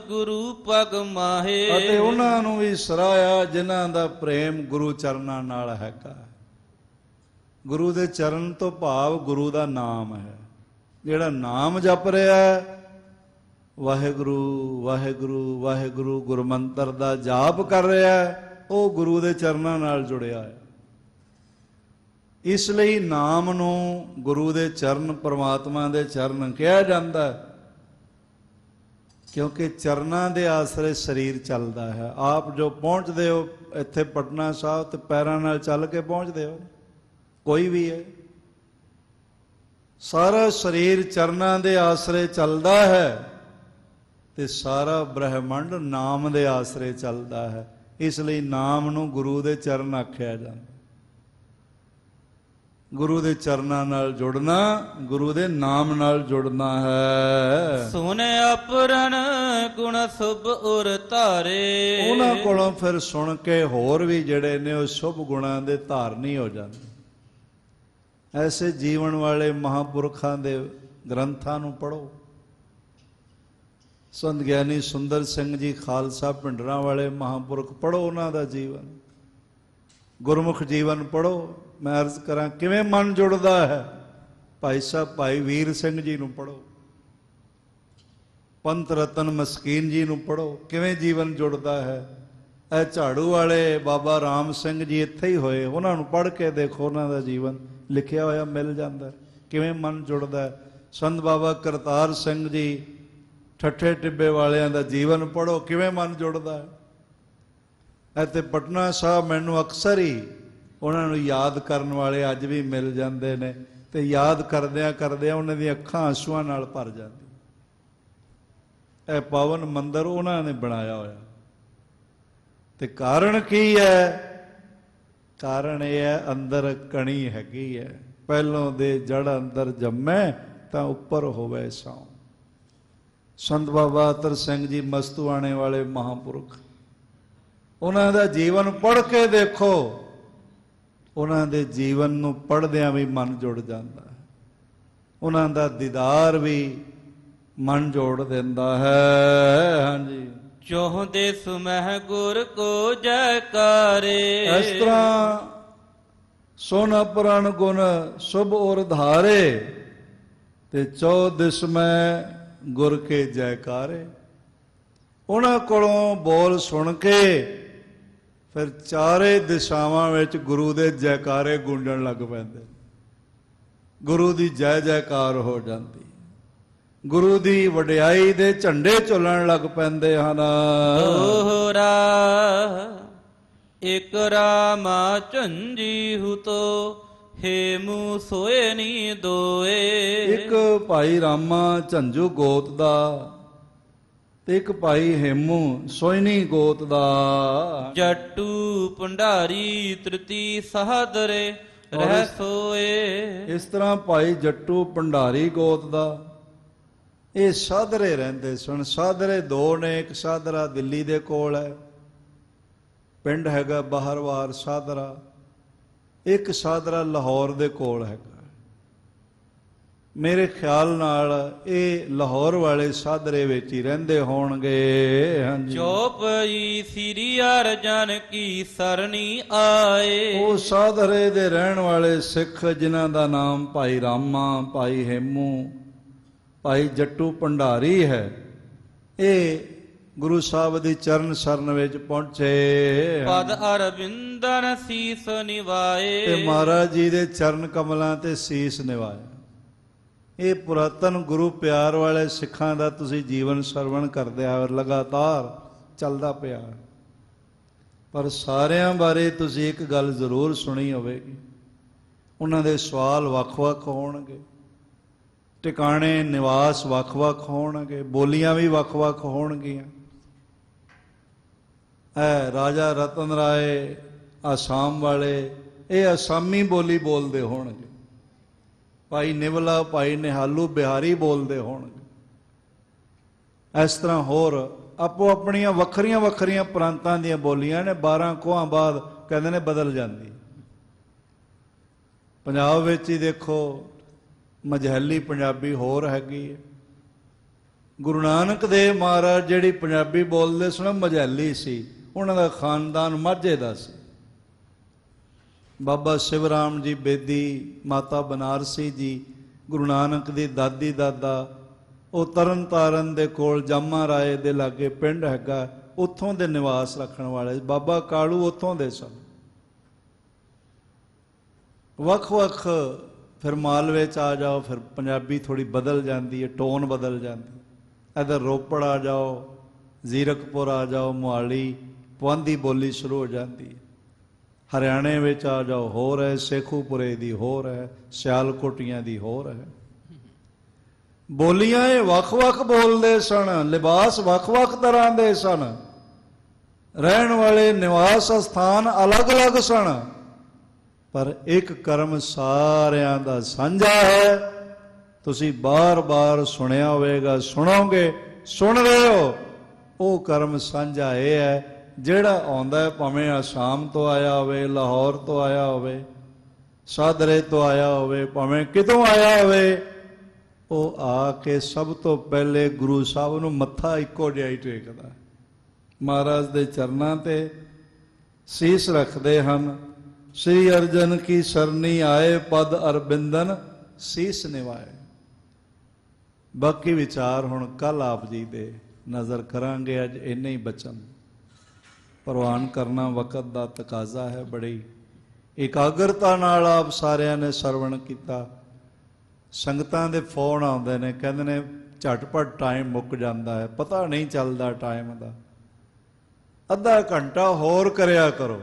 [SPEAKER 2] ਗੁਰੂ ਪਗ ਮਾਹੇ।
[SPEAKER 1] ਅਤੇ ਉਹਨਾਂ ਨੂੰ ਵੀ ਸਰਾਹਿਆ ਜਿਨ੍ਹਾਂ ਦਾ ਪ੍ਰੇਮ ਗੁਰੂ ਚਰਨਾਂ ਨਾਲ ਹੈਗਾ। ਗੁਰੂ ਦੇ ਚਰਨ ਤੋਂ ਭਾਵ ਗੁਰੂ ਦਾ ਨਾਮ ਹੈ। ਜਿਹੜਾ ਨਾਮ ਜਪ ਰਿਹਾ, ਵਾਹਿਗੁਰੂ ਵਾਹਿਗੁਰੂ ਵਾਹਿਗੁਰੂ ਗੁਰਮੰਤਰ ਦਾ ਜਾਪ ਕਰ ਰਿਹਾ, ਉਹ ਗੁਰੂ ਦੇ ਚਰਨਾਂ ਨਾਲ ਜੁੜਿਆ ਹੈ। ਇਸ ਲਈ ਨਾਮ ਨੂੰ ਗੁਰੂ ਦੇ ਚਰਨ, ਪਰਮਾਤਮਾ ਦੇ ਚਰਨ ਕਿਹਾ ਜਾਂਦਾ ਹੈ, ਕਿਉਂਕਿ ਚਰਨਾਂ ਦੇ ਆਸਰੇ ਸਰੀਰ ਚੱਲਦਾ ਹੈ। ਆਪ ਜੋ ਪਹੁੰਚਦੇ ਹੋ ਇੱਥੇ ਪਟਨਾ ਸਾਹਿਬ ਤੇ ਪੈਰਾਂ ਨਾਲ ਚੱਲ ਕੇ ਪਹੁੰਚਦੇ ਹੋ, ਕੋਈ ਵੀ ਹੈ, ਸਾਰਾ ਸਰੀਰ ਚਰਨਾਂ ਦੇ ਆਸਰੇ ਚੱਲਦਾ ਹੈ ਤੇ ਸਾਰਾ ਬ੍ਰਹਿਮੰਡ ਨਾਮ ਦੇ ਆਸਰੇ ਚੱਲਦਾ ਹੈ। ਇਸ ਲਈ ਨਾਮ ਨੂੰ ਗੁਰੂ ਦੇ ਚਰਨ ਆਖਿਆ ਜਾਂਦਾ। ਗੁਰੂ ਦੇ ਚਰਨਾਂ ਨਾਲ ਜੁੜਨਾ, ਗੁਰੂ ਦੇ ਨਾਮ ਨਾਲ ਜੁੜਨਾ ਹੈ।
[SPEAKER 2] ਸੁਨ ਅਪਰਨ ਗੁਣ ਸੁਭ ਉਰ ਧਾਰੇ।
[SPEAKER 1] ਉਹਨਾਂ ਕੋਲੋਂ ਫਿਰ ਸੁਣ ਕੇ ਹੋਰ ਵੀ ਜਿਹੜੇ ਨੇ ਉਹ ਸ਼ੁਭ ਗੁਣਾਂ ਦੇ ਧਾਰਨੀ ਹੋ ਜਾਂਦੇ। ਐਸੇ ਜੀਵਨ ਵਾਲੇ ਮਹਾਂਪੁਰਖਾਂ ਦੇ ਗ੍ਰੰਥਾਂ ਨੂੰ ਪੜ੍ਹੋ। ਸੰਤ ਗਿਆਨੀ ਸੁੰਦਰ ਸਿੰਘ ਜੀ ਖਾਲਸਾ ਭਿੰਡਰਾਂ ਵਾਲੇ ਮਹਾਂਪੁਰਖ ਪੜ੍ਹੋ, ਉਹਨਾਂ ਦਾ ਜੀਵਨ, ਗੁਰਮੁਖ ਜੀਵਨ ਪੜ੍ਹੋ। ਮੈਂ ਅਰਜ਼ ਕਰਾਂ ਕਿਵੇਂ ਮਨ ਜੁੜਦਾ ਹੈ। ਭਾਈ ਸਾਹਿਬ ਭਾਈ ਵੀਰ ਸਿੰਘ ਜੀ ਨੂੰ ਪੜ੍ਹੋ, ਪੰਥ ਰਤਨ ਮਸਕੀਨ ਜੀ ਨੂੰ ਪੜ੍ਹੋ, ਕਿਵੇਂ ਜੀਵਨ ਜੁੜਦਾ ਹੈ। ਇਹ ਝਾੜੂ ਵਾਲੇ ਬਾਬਾ ਰਾਮ ਸਿੰਘ ਜੀ ਇੱਥੇ ਹੀ ਹੋਏ, ਉਹਨਾਂ ਨੂੰ ਪੜ੍ਹ ਕੇ ਦੇਖੋ, ਉਹਨਾਂ ਦਾ ਜੀਵਨ ਲਿਖਿਆ ਹੋਇਆ ਮਿਲ ਜਾਂਦਾ, ਕਿਵੇਂ ਮਨ ਜੁੜਦਾ ਹੈ। ਸੰਤ ਬਾਬਾ ਕਰਤਾਰ ਸਿੰਘ ਜੀ ਠੱਠੇ ਟਿੱਬੇ ਵਾਲਿਆਂ ਦਾ ਜੀਵਨ ਪੜ੍ਹੋ, ਕਿਵੇਂ ਮਨ ਜੁੜਦਾ ਹੈ। ਇੱਥੇ ਪਟਨਾ ਸਾਹਿਬ ਮੈਨੂੰ ਅਕਸਰ ਹੀ ਉਹਨਾਂ ਨੂੰ ਯਾਦ ਕਰਨ ਵਾਲੇ ਅੱਜ ਵੀ ਮਿਲ ਜਾਂਦੇ ਨੇ, ਤੇ ਯਾਦ ਕਰਦਿਆਂ ਕਰਦਿਆਂ ਉਹਨਾਂ ਦੀਆਂ ਅੱਖਾਂ ਆਂਸੂਆਂ ਨਾਲ ਭਰ ਜਾਂਦੀਆਂ। ਇਹ ਪਾਵਨ ਮੰਦਰ ਉਹਨਾਂ ਨੇ ਬਣਾਇਆ ਹੋਇਆ, ਤੇ ਕਾਰਨ ਕੀ ਹੈ? ਕਾਰਨ ਇਹ ਹੈ ਅੰਦਰ ਕਣੀ ਹੈਗੀ ਹੈ, ਪਹਿਲੋਂ ਦੇ ਜੜ ਅੰਦਰ ਜੰਮੇ ਤਾਂ ਉੱਪਰ ਹੋਵੇ ਸਾਉ। ਸੰਤ ਬਾਬਾ ਅਤਰ ਸਿੰਘ ਜੀ ਮਸਤੂਆਣੇ ਵਾਲੇ ਮਹਾਂਪੁਰਖ, ਉਹਨਾਂ ਦਾ ਜੀਵਨ ਪੜ੍ਹ ਕੇ ਦੇਖੋ, ਉਹਨਾਂ ਦੇ ਜੀਵਨ ਨੂੰ ਪੜ੍ਹਦਿਆਂ ਵੀ ਮਨ ਜੁੜ ਜਾਂਦਾ ਹੈ। ਉਹਨਾਂ ਦਾ ਦੀਦਾਰ ਵੀ ਮਨ ਜੋੜ ਦਿੰਦਾ ਹੈ। ਹਾਂਜੀ,
[SPEAKER 2] ਚੌਹਦੇ ਸੁਮਹਿ ਗੁਰ ਕੋ ਜੈਕਾਰੇ।
[SPEAKER 1] ਇਸ ਤਰ੍ਹਾਂ ਸੋਨਾ ਪੁਰਾਣ ਗੁਣ ਸੁਭ ਔਰ ਧਾਰੇ, ਤੇ ਚੌ ਦਿਸ ਮੈਂ ਗੁਰ ਕੇ ਜੈਕਾਰੇ। ਉਹਨਾਂ ਕੋਲੋਂ ਬੋਲ ਸੁਣ ਕੇ ਫਿਰ ਚਾਰੇ ਦਿਸ਼ਾਵਾਂ ਵਿੱਚ ਗੁਰੂ ਦੇ ਜੈਕਾਰੇ ਗੂੰਜਣ ਲੱਗ ਪੈਂਦੇ, ਗੁਰੂ ਦੀ ਜੈ ਜੈਕਾਰ ਹੋ ਜਾਂਦੀ, ਗੁਰੂ ਦੀ ਵਡਿਆਈ ਦੇ ਝੰਡੇ ਝੁੱਲਣ ਲੱਗ ਪੈਂਦੇ ਹਨ।
[SPEAKER 2] ਦੋਹਰਾ ਇਕ ਰਾਮਾ ਝੰਜੀ ਹੁਤੋ, ਹੇਮੂ ਸੋਏ ਨੀ ਦੋਏ।
[SPEAKER 1] ਇੱਕ ਭਾਈ ਰਾਮਾ ਝੰਜੂ ਗੋਤ ਦਾ ਤੇ ਇੱਕ ਭਾਈ ਹੇਮੂ ਸੋਇਨੀ ਗੋਤ ਦਾ।
[SPEAKER 2] ਜੱਟੂ ਭੰਡਾਰੀ ਤ੍ਰਿਤੀ ਸਹਦਰੇ ਰਹਿ ਸੋਏ।
[SPEAKER 1] ਇਸ ਤਰ੍ਹਾਂ ਭਾਈ ਜੱਟੂ ਭੰਡਾਰੀ ਗੋਤ ਦਾ ਇਹ ਸਾਧਰੇ ਰਹਿੰਦੇ ਸਨ। ਸਾਧਰੇ ਦੋ ਨੇ, ਇੱਕ ਸਾਧਰਾ ਦਿੱਲੀ ਦੇ ਕੋਲ ਹੈ, ਪਿੰਡ ਹੈਗਾ ਬਾਹਰਵਾਰ ਸਾਧਰਾ, ਇੱਕ ਸਾਧਰਾ ਲਾਹੌਰ ਦੇ ਕੋਲ ਹੈਗਾ। ਮੇਰੇ ਖਿਆਲ ਨਾਲ ਇਹ ਲਾਹੌਰ ਵਾਲੇ ਸਾਧਰੇ ਵਿੱਚ ਹੀ ਰਹਿੰਦੇ ਹੋਣਗੇ। ਹਾਂਜੀ,
[SPEAKER 2] ਚੋਪਈ ਸ੍ਰੀ ਅਰਜਨ ਕੀ ਸਰਣੀ ਆਏ।
[SPEAKER 1] ਉਹ ਸਾਧਰੇ ਦੇ ਰਹਿਣ ਵਾਲੇ ਸਿੱਖ ਜਿਨ੍ਹਾਂ ਦਾ ਨਾਮ ਭਾਈ ਰਾਮਾ, ਭਾਈ ਹੇਮੂ, ਭਾਈ ਜੱਟੂ ਭੰਡਾਰੀ ਹੈ, ਇਹ ਗੁਰੂ ਸਾਹਿਬ ਦੀ ਚਰਨ ਸਰਨ ਵਿੱਚ ਪਹੁੰਚੇ।
[SPEAKER 2] ਪਦ ਅਰਵਿੰਦਨ ਸੀਸ ਨਿਵਾਏ।
[SPEAKER 1] ਤੇ ਮਹਾਰਾਜ ਜੀ ਦੇ ਚਰਨ ਕਮਲਾਂ ਤੇ ਸੀਸ ਨਿਵਾਇਆ। ਇਹ ਪੁਰਾਤਨ ਗੁਰੂ ਪਿਆਰ ਵਾਲੇ ਸਿੱਖਾਂ ਦਾ ਤੁਸੀਂ ਜੀਵਨ ਸਰਵਣ ਕਰਦੇ ਆ, ਲਗਾਤਾਰ ਚੱਲਦਾ ਪਿਆ। ਪਰ ਸਾਰਿਆਂ ਬਾਰੇ ਤੁਸੀਂ ਇੱਕ ਗੱਲ ਜ਼ਰੂਰ ਸੁਣੀ ਹੋਵੇਗੀ, ਉਹਨਾਂ ਦੇ ਸਵਾਲ ਵੱਖ-ਵੱਖ ਹੋਣਗੇ, ਟਿਕਾਣੇ ਨਿਵਾਸ ਵੱਖ-ਵੱਖ ਹੋਣਗੇ, ਬੋਲੀਆਂ ਵੀ ਵੱਖ-ਵੱਖ ਹੋਣਗੀਆਂ। ਰਾਜਾ ਰਤਨ ਰਾਏ ਆਸਾਮ ਵਾਲੇ, ਇਹ ਅਸਾਮੀ ਬੋਲੀ ਬੋਲਦੇ ਹੋਣਗੇ। ਭਾਈ ਨਿਵਲਾ, ਭਾਈ ਨਿਹਾਲੂ ਬਿਹਾਰੀ ਬੋਲਦੇ ਹੋਣਗੇ। ਇਸ ਤਰ੍ਹਾਂ ਹੋਰ ਆਪੋ ਆਪਣੀਆਂ ਵੱਖਰੀਆਂ ਵੱਖਰੀਆਂ ਪ੍ਰਾਂਤਾਂ ਦੀਆਂ ਬੋਲੀਆਂ ਨੇ, 12 ਕੋਹਾਂ ਬਾਅਦ ਕਹਿੰਦੇ ਨੇ ਬਦਲ ਜਾਂਦੀ। ਪੰਜਾਬ ਵਿੱਚ ਹੀ ਦੇਖੋ ਮਝੈਲੀ ਪੰਜਾਬੀ ਹੋਰ ਹੈਗੀ ਹੈ। ਗੁਰੂ ਨਾਨਕ ਦੇਵ ਮਹਾਰਾਜ ਜਿਹੜੀ ਪੰਜਾਬੀ ਬੋਲਦੇ ਸਨ ਮਝੈਲੀ ਸੀ, ਉਹਨਾਂ ਦਾ ਖਾਨਦਾਨ ਮਾਝੇ ਦਾ ਸੀ। ਬਾਬਾ ਸ਼ਿਵਰਾਮ ਜੀ ਬੇਦੀ, ਮਾਤਾ ਬਨਾਰਸੀ ਜੀ, ਗੁਰੂ ਨਾਨਕ ਦੀ ਦਾਦੀ ਦਾਦਾ, ਉਹ ਤਰਨ ਤਾਰਨ ਦੇ ਕੋਲ ਜਾਮਾ ਰਾਏ ਦੇ ਲਾਗੇ ਪਿੰਡ ਹੈਗਾ, ਉੱਥੋਂ ਦੇ ਨਿਵਾਸ ਰੱਖਣ ਵਾਲੇ। ਬਾਬਾ ਕਾਲੂ ਉੱਥੋਂ ਦੇ ਸਨ। ਵੱਖ-ਵੱਖ ਫਿਰ ਮਾਲਵੇ 'ਚ ਆ ਜਾਓ, ਫਿਰ ਪੰਜਾਬੀ ਥੋੜ੍ਹੀ ਬਦਲ ਜਾਂਦੀ ਹੈ, ਟੋਨ ਬਦਲ ਜਾਂਦੀ। ਇੱਧਰ ਰੋਪੜ ਆ ਜਾਓ, ਜ਼ੀਰਕਪੁਰ ਆ ਜਾਓ, ਮੁਹਾਲੀ, ਪੁਆਂਦੀ ਬੋਲੀ ਸ਼ੁਰੂ ਹੋ ਜਾਂਦੀ ਹੈ। ਹਰਿਆਣੇ ਵਿੱਚ ਆ ਜਾਓ ਹੋਰ ਹੈ, ਸ਼ੇਖੂਪੁਰੇ ਦੀ ਹੋਰ ਹੈ, ਸਿਆਲਕੋਟੀਆਂ ਦੀ ਹੋਰ ਹੈ। ਬੋਲੀਆਂ ਇਹ ਵੱਖ-ਵੱਖ ਬੋਲਦੇ ਸਨ, ਲਿਬਾਸ ਵੱਖ-ਵੱਖ ਤਰ੍ਹਾਂ ਦੇ ਸਨ, ਰਹਿਣ ਵਾਲੇ ਨਿਵਾਸ ਸਥਾਨ ਅਲੱਗ-ਅਲੱਗ ਸਨ, ਪਰ ਇੱਕ ਕਰਮ ਸਾਰਿਆਂ ਦਾ ਸਾਂਝਾ ਹੈ। ਤੁਸੀਂ ਬਾਰ-ਬਾਰ ਸੁਣਿਆ ਹੋਵੇਗਾ, ਸੁਣੋਗੇ, ਸੁਣ ਰਹੇ ਹੋ। ਉਹ ਕਰਮ ਸਾਂਝਾ ਇਹ ਹੈ, ਜਿਹੜਾ ਆਉਂਦਾ ਹੈ, ਭਾਵੇਂ ਆਸਾਮ ਤੋਂ ਆਇਆ ਹੋਵੇ, ਲਾਹੌਰ ਤੋਂ ਆਇਆ ਹੋਵੇ, ਸਾਦਰੇ ਤੋਂ ਆਇਆ ਹੋਵੇ, ਭਾਵੇਂ ਕਿਤੋਂ ਆਇਆ ਹੋਵੇ, ਉਹ ਆ ਕੇ ਸਭ ਤੋਂ ਪਹਿਲੇ ਗੁਰੂ ਸਾਹਿਬ ਨੂੰ ਮੱਥਾ ਇੱਕੋ ਜਿਹਾ ਹੀ ਟੇਕਦਾ, ਮਹਾਰਾਜ ਦੇ ਚਰਨਾਂ ਤੇ ਸੀਸ ਰੱਖਦੇ ਹਨ। ਸ੍ਰੀ ਅਰਜਨ ਕੀ ਸਰਨੀ ਆਏ, ਪਦ ਅਰਬਿੰਦਨ ਸੀਸ ਨਿਵਾਏ। ਬਾਕੀ ਵਿਚਾਰ ਹੁਣ ਕੱਲ ਆਪ ਜੀ ਦੇ ਨਜ਼ਰ ਕਰਾਂਗੇ। ਅੱਜ ਇੰਨੇ ਹੀ ਬਚਨ ਪ੍ਰਵਾਨ ਕਰਨਾ ਵਕਤ ਦਾ ਤਕਾਜ਼ਾ ਹੈ। ਬੜੀ ਇਕਾਗਰਤਾ ਨਾਲ ਆਪ ਸਾਰਿਆਂ ਨੇ ਸਰਵਣ ਕੀਤਾ। ਸੰਗਤਾਂ ਦੇ ਫੋਨ ਆਉਂਦੇ ਨੇ, ਕਹਿੰਦੇ ਨੇ ਝਟਪਟ ਟਾਈਮ ਮੁੱਕ ਜਾਂਦਾ ਹੈ, ਪਤਾ ਨਹੀਂ ਚੱਲਦਾ ਟਾਈਮ ਦਾ, ਅੱਧਾ ਘੰਟਾ ਹੋਰ ਕਰਿਆ ਕਰੋ।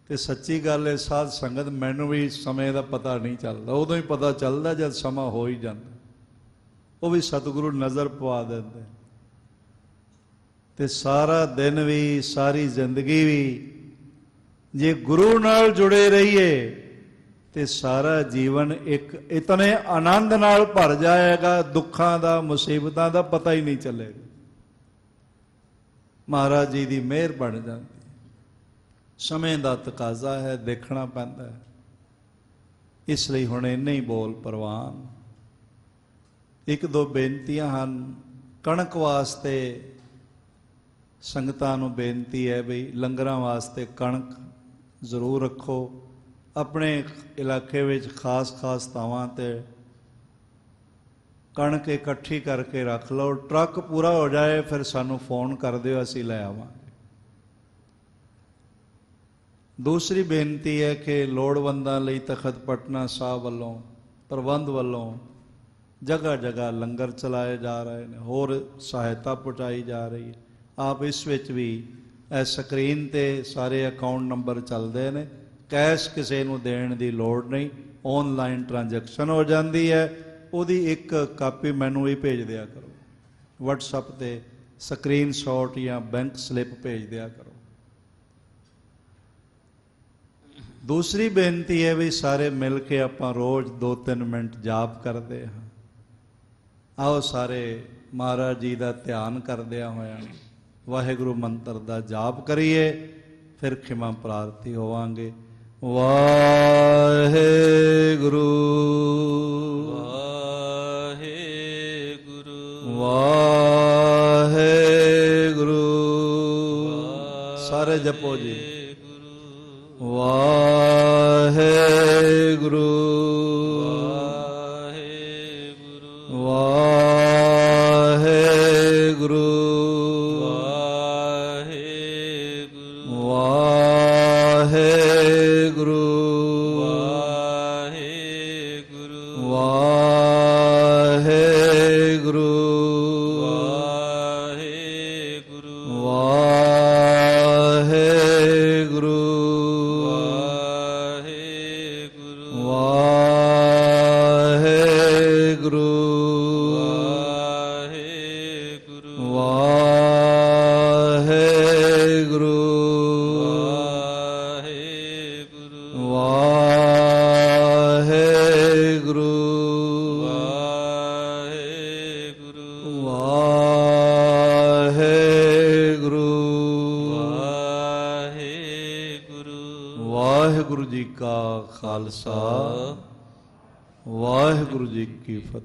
[SPEAKER 1] ਤੇ ਸੱਚੀ ਗੱਲ ਹੈ ਸਾਧ ਸੰਗਤ, ਮੈਨੂੰ ਵੀ ਸਮੇਂ ਦਾ ਪਤਾ ਨਹੀਂ ਚੱਲਦਾ, ਉਦੋਂ ਹੀ ਪਤਾ ਚੱਲਦਾ ਜਦ ਸਮਾਂ ਹੋ ਹੀ ਜਾਂਦਾ। ਉਹ ਵੀ ਸਤਿਗੁਰੂ ਨਜ਼ਰ ਪਵਾ ਦਿੰਦੇ। ਤੇ ਸਾਰਾ ਦਿਨ ਵੀ, ਸਾਰੀ ਜ਼ਿੰਦਗੀ ਵੀ ਜੇ ਗੁਰੂ ਨਾਲ ਜੁੜੇ ਰਹੀਏ ਤੇ ਸਾਰਾ ਜੀਵਨ ਇੱਕ ਇਤਨੇ ਆਨੰਦ ਨਾਲ ਭਰ ਜਾਏਗਾ, ਦੁੱਖਾਂ ਦਾ, ਮੁਸੀਬਤਾਂ ਦਾ ਪਤਾ ਹੀ ਨਹੀਂ ਚੱਲੇਗਾ। ਮਹਾਰਾਜ ਜੀ ਦੀ ਮਿਹਰ ਬਣ ਜਾਂਦੀ। ਸਮੇਂ ਦਾ ਤਕਾਜ਼ਾ ਹੈ, ਦੇਖਣਾ ਪੈਂਦਾ ਹੈ। ਇਸ ਲਈ ਹੁਣ ਇੰਨੇ ਹੀ ਬੋਲ ਪ੍ਰਵਾਨ। ਇੱਕ ਦੋ ਬੇਨਤੀਆਂ ਹਨ। ਕਣਕ ਵਾਸਤੇ ਸੰਗਤਾਂ ਨੂੰ ਬੇਨਤੀ ਹੈ ਬਈ ਲੰਗਰਾਂ ਵਾਸਤੇ ਕਣਕ ਜ਼ਰੂਰ ਰੱਖੋ। ਆਪਣੇ ਇਲਾਕੇ ਵਿੱਚ ਖਾਸ ਥਾਵਾਂ ਤੇ ਕਣਕ ਇਕੱਠੀ ਕਰਕੇ ਰੱਖ ਲਓ। ਟਰੱਕ ਪੂਰਾ ਹੋ ਜਾਏ ਫਿਰ ਸਾਨੂੰ ਫੋਨ ਕਰ ਦਿਓ, ਅਸੀਂ ਲੈ ਆਵਾਂਗੇ। ਦੂਸਰੀ ਬੇਨਤੀ ਹੈ ਕਿ ਲੋੜਵੰਦਾਂ ਲਈ ਤਖਤ ਪਟਨਾ ਸਾਹਿਬ ਵੱਲੋਂ, ਪ੍ਰਬੰਧ ਵੱਲੋਂ ਜਗ੍ਹਾ ਜਗ੍ਹਾ ਲੰਗਰ ਚਲਾਏ ਜਾ ਰਹੇ ਨੇ, ਹੋਰ ਸਹਾਇਤਾ ਪਹੁੰਚਾਈ ਜਾ ਰਹੀ ਹੈ। ਆਪ ਇਸ ਵਿੱਚ ਵੀ ਇਹ ਸਕਰੀਨ ਤੇ ਸਾਰੇ ਅਕਾਊਂਟ ਨੰਬਰ ਚੱਲਦੇ ਨੇ। ਕੈਸ਼ ਕਿਸੇ ਨੂੰ ਦੇਣ ਦੀ ਲੋੜ ਨਹੀਂ, ਆਨਲਾਈਨ ਟ੍ਰਾਂਜੈਕਸ਼ਨ ਹੋ ਜਾਂਦੀ ਹੈ। ਉਹਦੀ ਇੱਕ ਕਾਪੀ ਮੈਨੂੰ ਵੀ ਭੇਜ ਦਿਆ ਕਰੋ, WhatsApp ਤੇ ਸਕਰੀਨਸ਼ਾਟ ਜਾਂ ਬੈਂਕ ਸਲਿੱਪ ਭੇਜ ਦਿਆ ਕਰੋ। ਦੂਸਰੀ ਬੇਨਤੀ ਹੈ ਵੀ ਸਾਰੇ ਮਿਲ ਕੇ ਆਪਾਂ ਰੋਜ਼ 2-3 ਮਿੰਟ ਜਾਪ ਕਰਦੇ ਹਾਂ। ਆਓ ਸਾਰੇ ਮਹਾਰਾਜ ਜੀ ਦਾ ਧਿਆਨ ਕਰਦਿਆਂ ਹੋਇਆਂ ਵਾਹਿਗੁਰੂ ਮੰਤਰ ਦਾ ਜਾਪ ਕਰੀਏ, ਫਿਰ ਖਿਮਾ ਪ੍ਰਾਰਥੀ ਹੋਵਾਂਗੇ। ਵਾਹਿਗੁਰੂ
[SPEAKER 2] ਵਾਹਿਗੁਰੂ
[SPEAKER 1] ਵਾਹਿਗੁਰੂ। ਸਾਰੇ ਜਪੋ ਜੀ। ਵਾਹਿਗੁਰੂ ਵਾਹਿਗੁਰੂ ਵਾਹਿਗੁਰੂ ਵਾਹਿਗੁਰੂ ਵਾਹਿਗੁਰੂ ਵਾਹਿਗੁਰੂ ਵਾਹਿਗੁਰੂ ਵਾਹਿਗੁਰੂ ਜੀ ਕਾ ਖਾਲਸਾ, ਵਾਹਿਗੁਰੂ ਜੀ ਕੀ ਫਤਿਹ।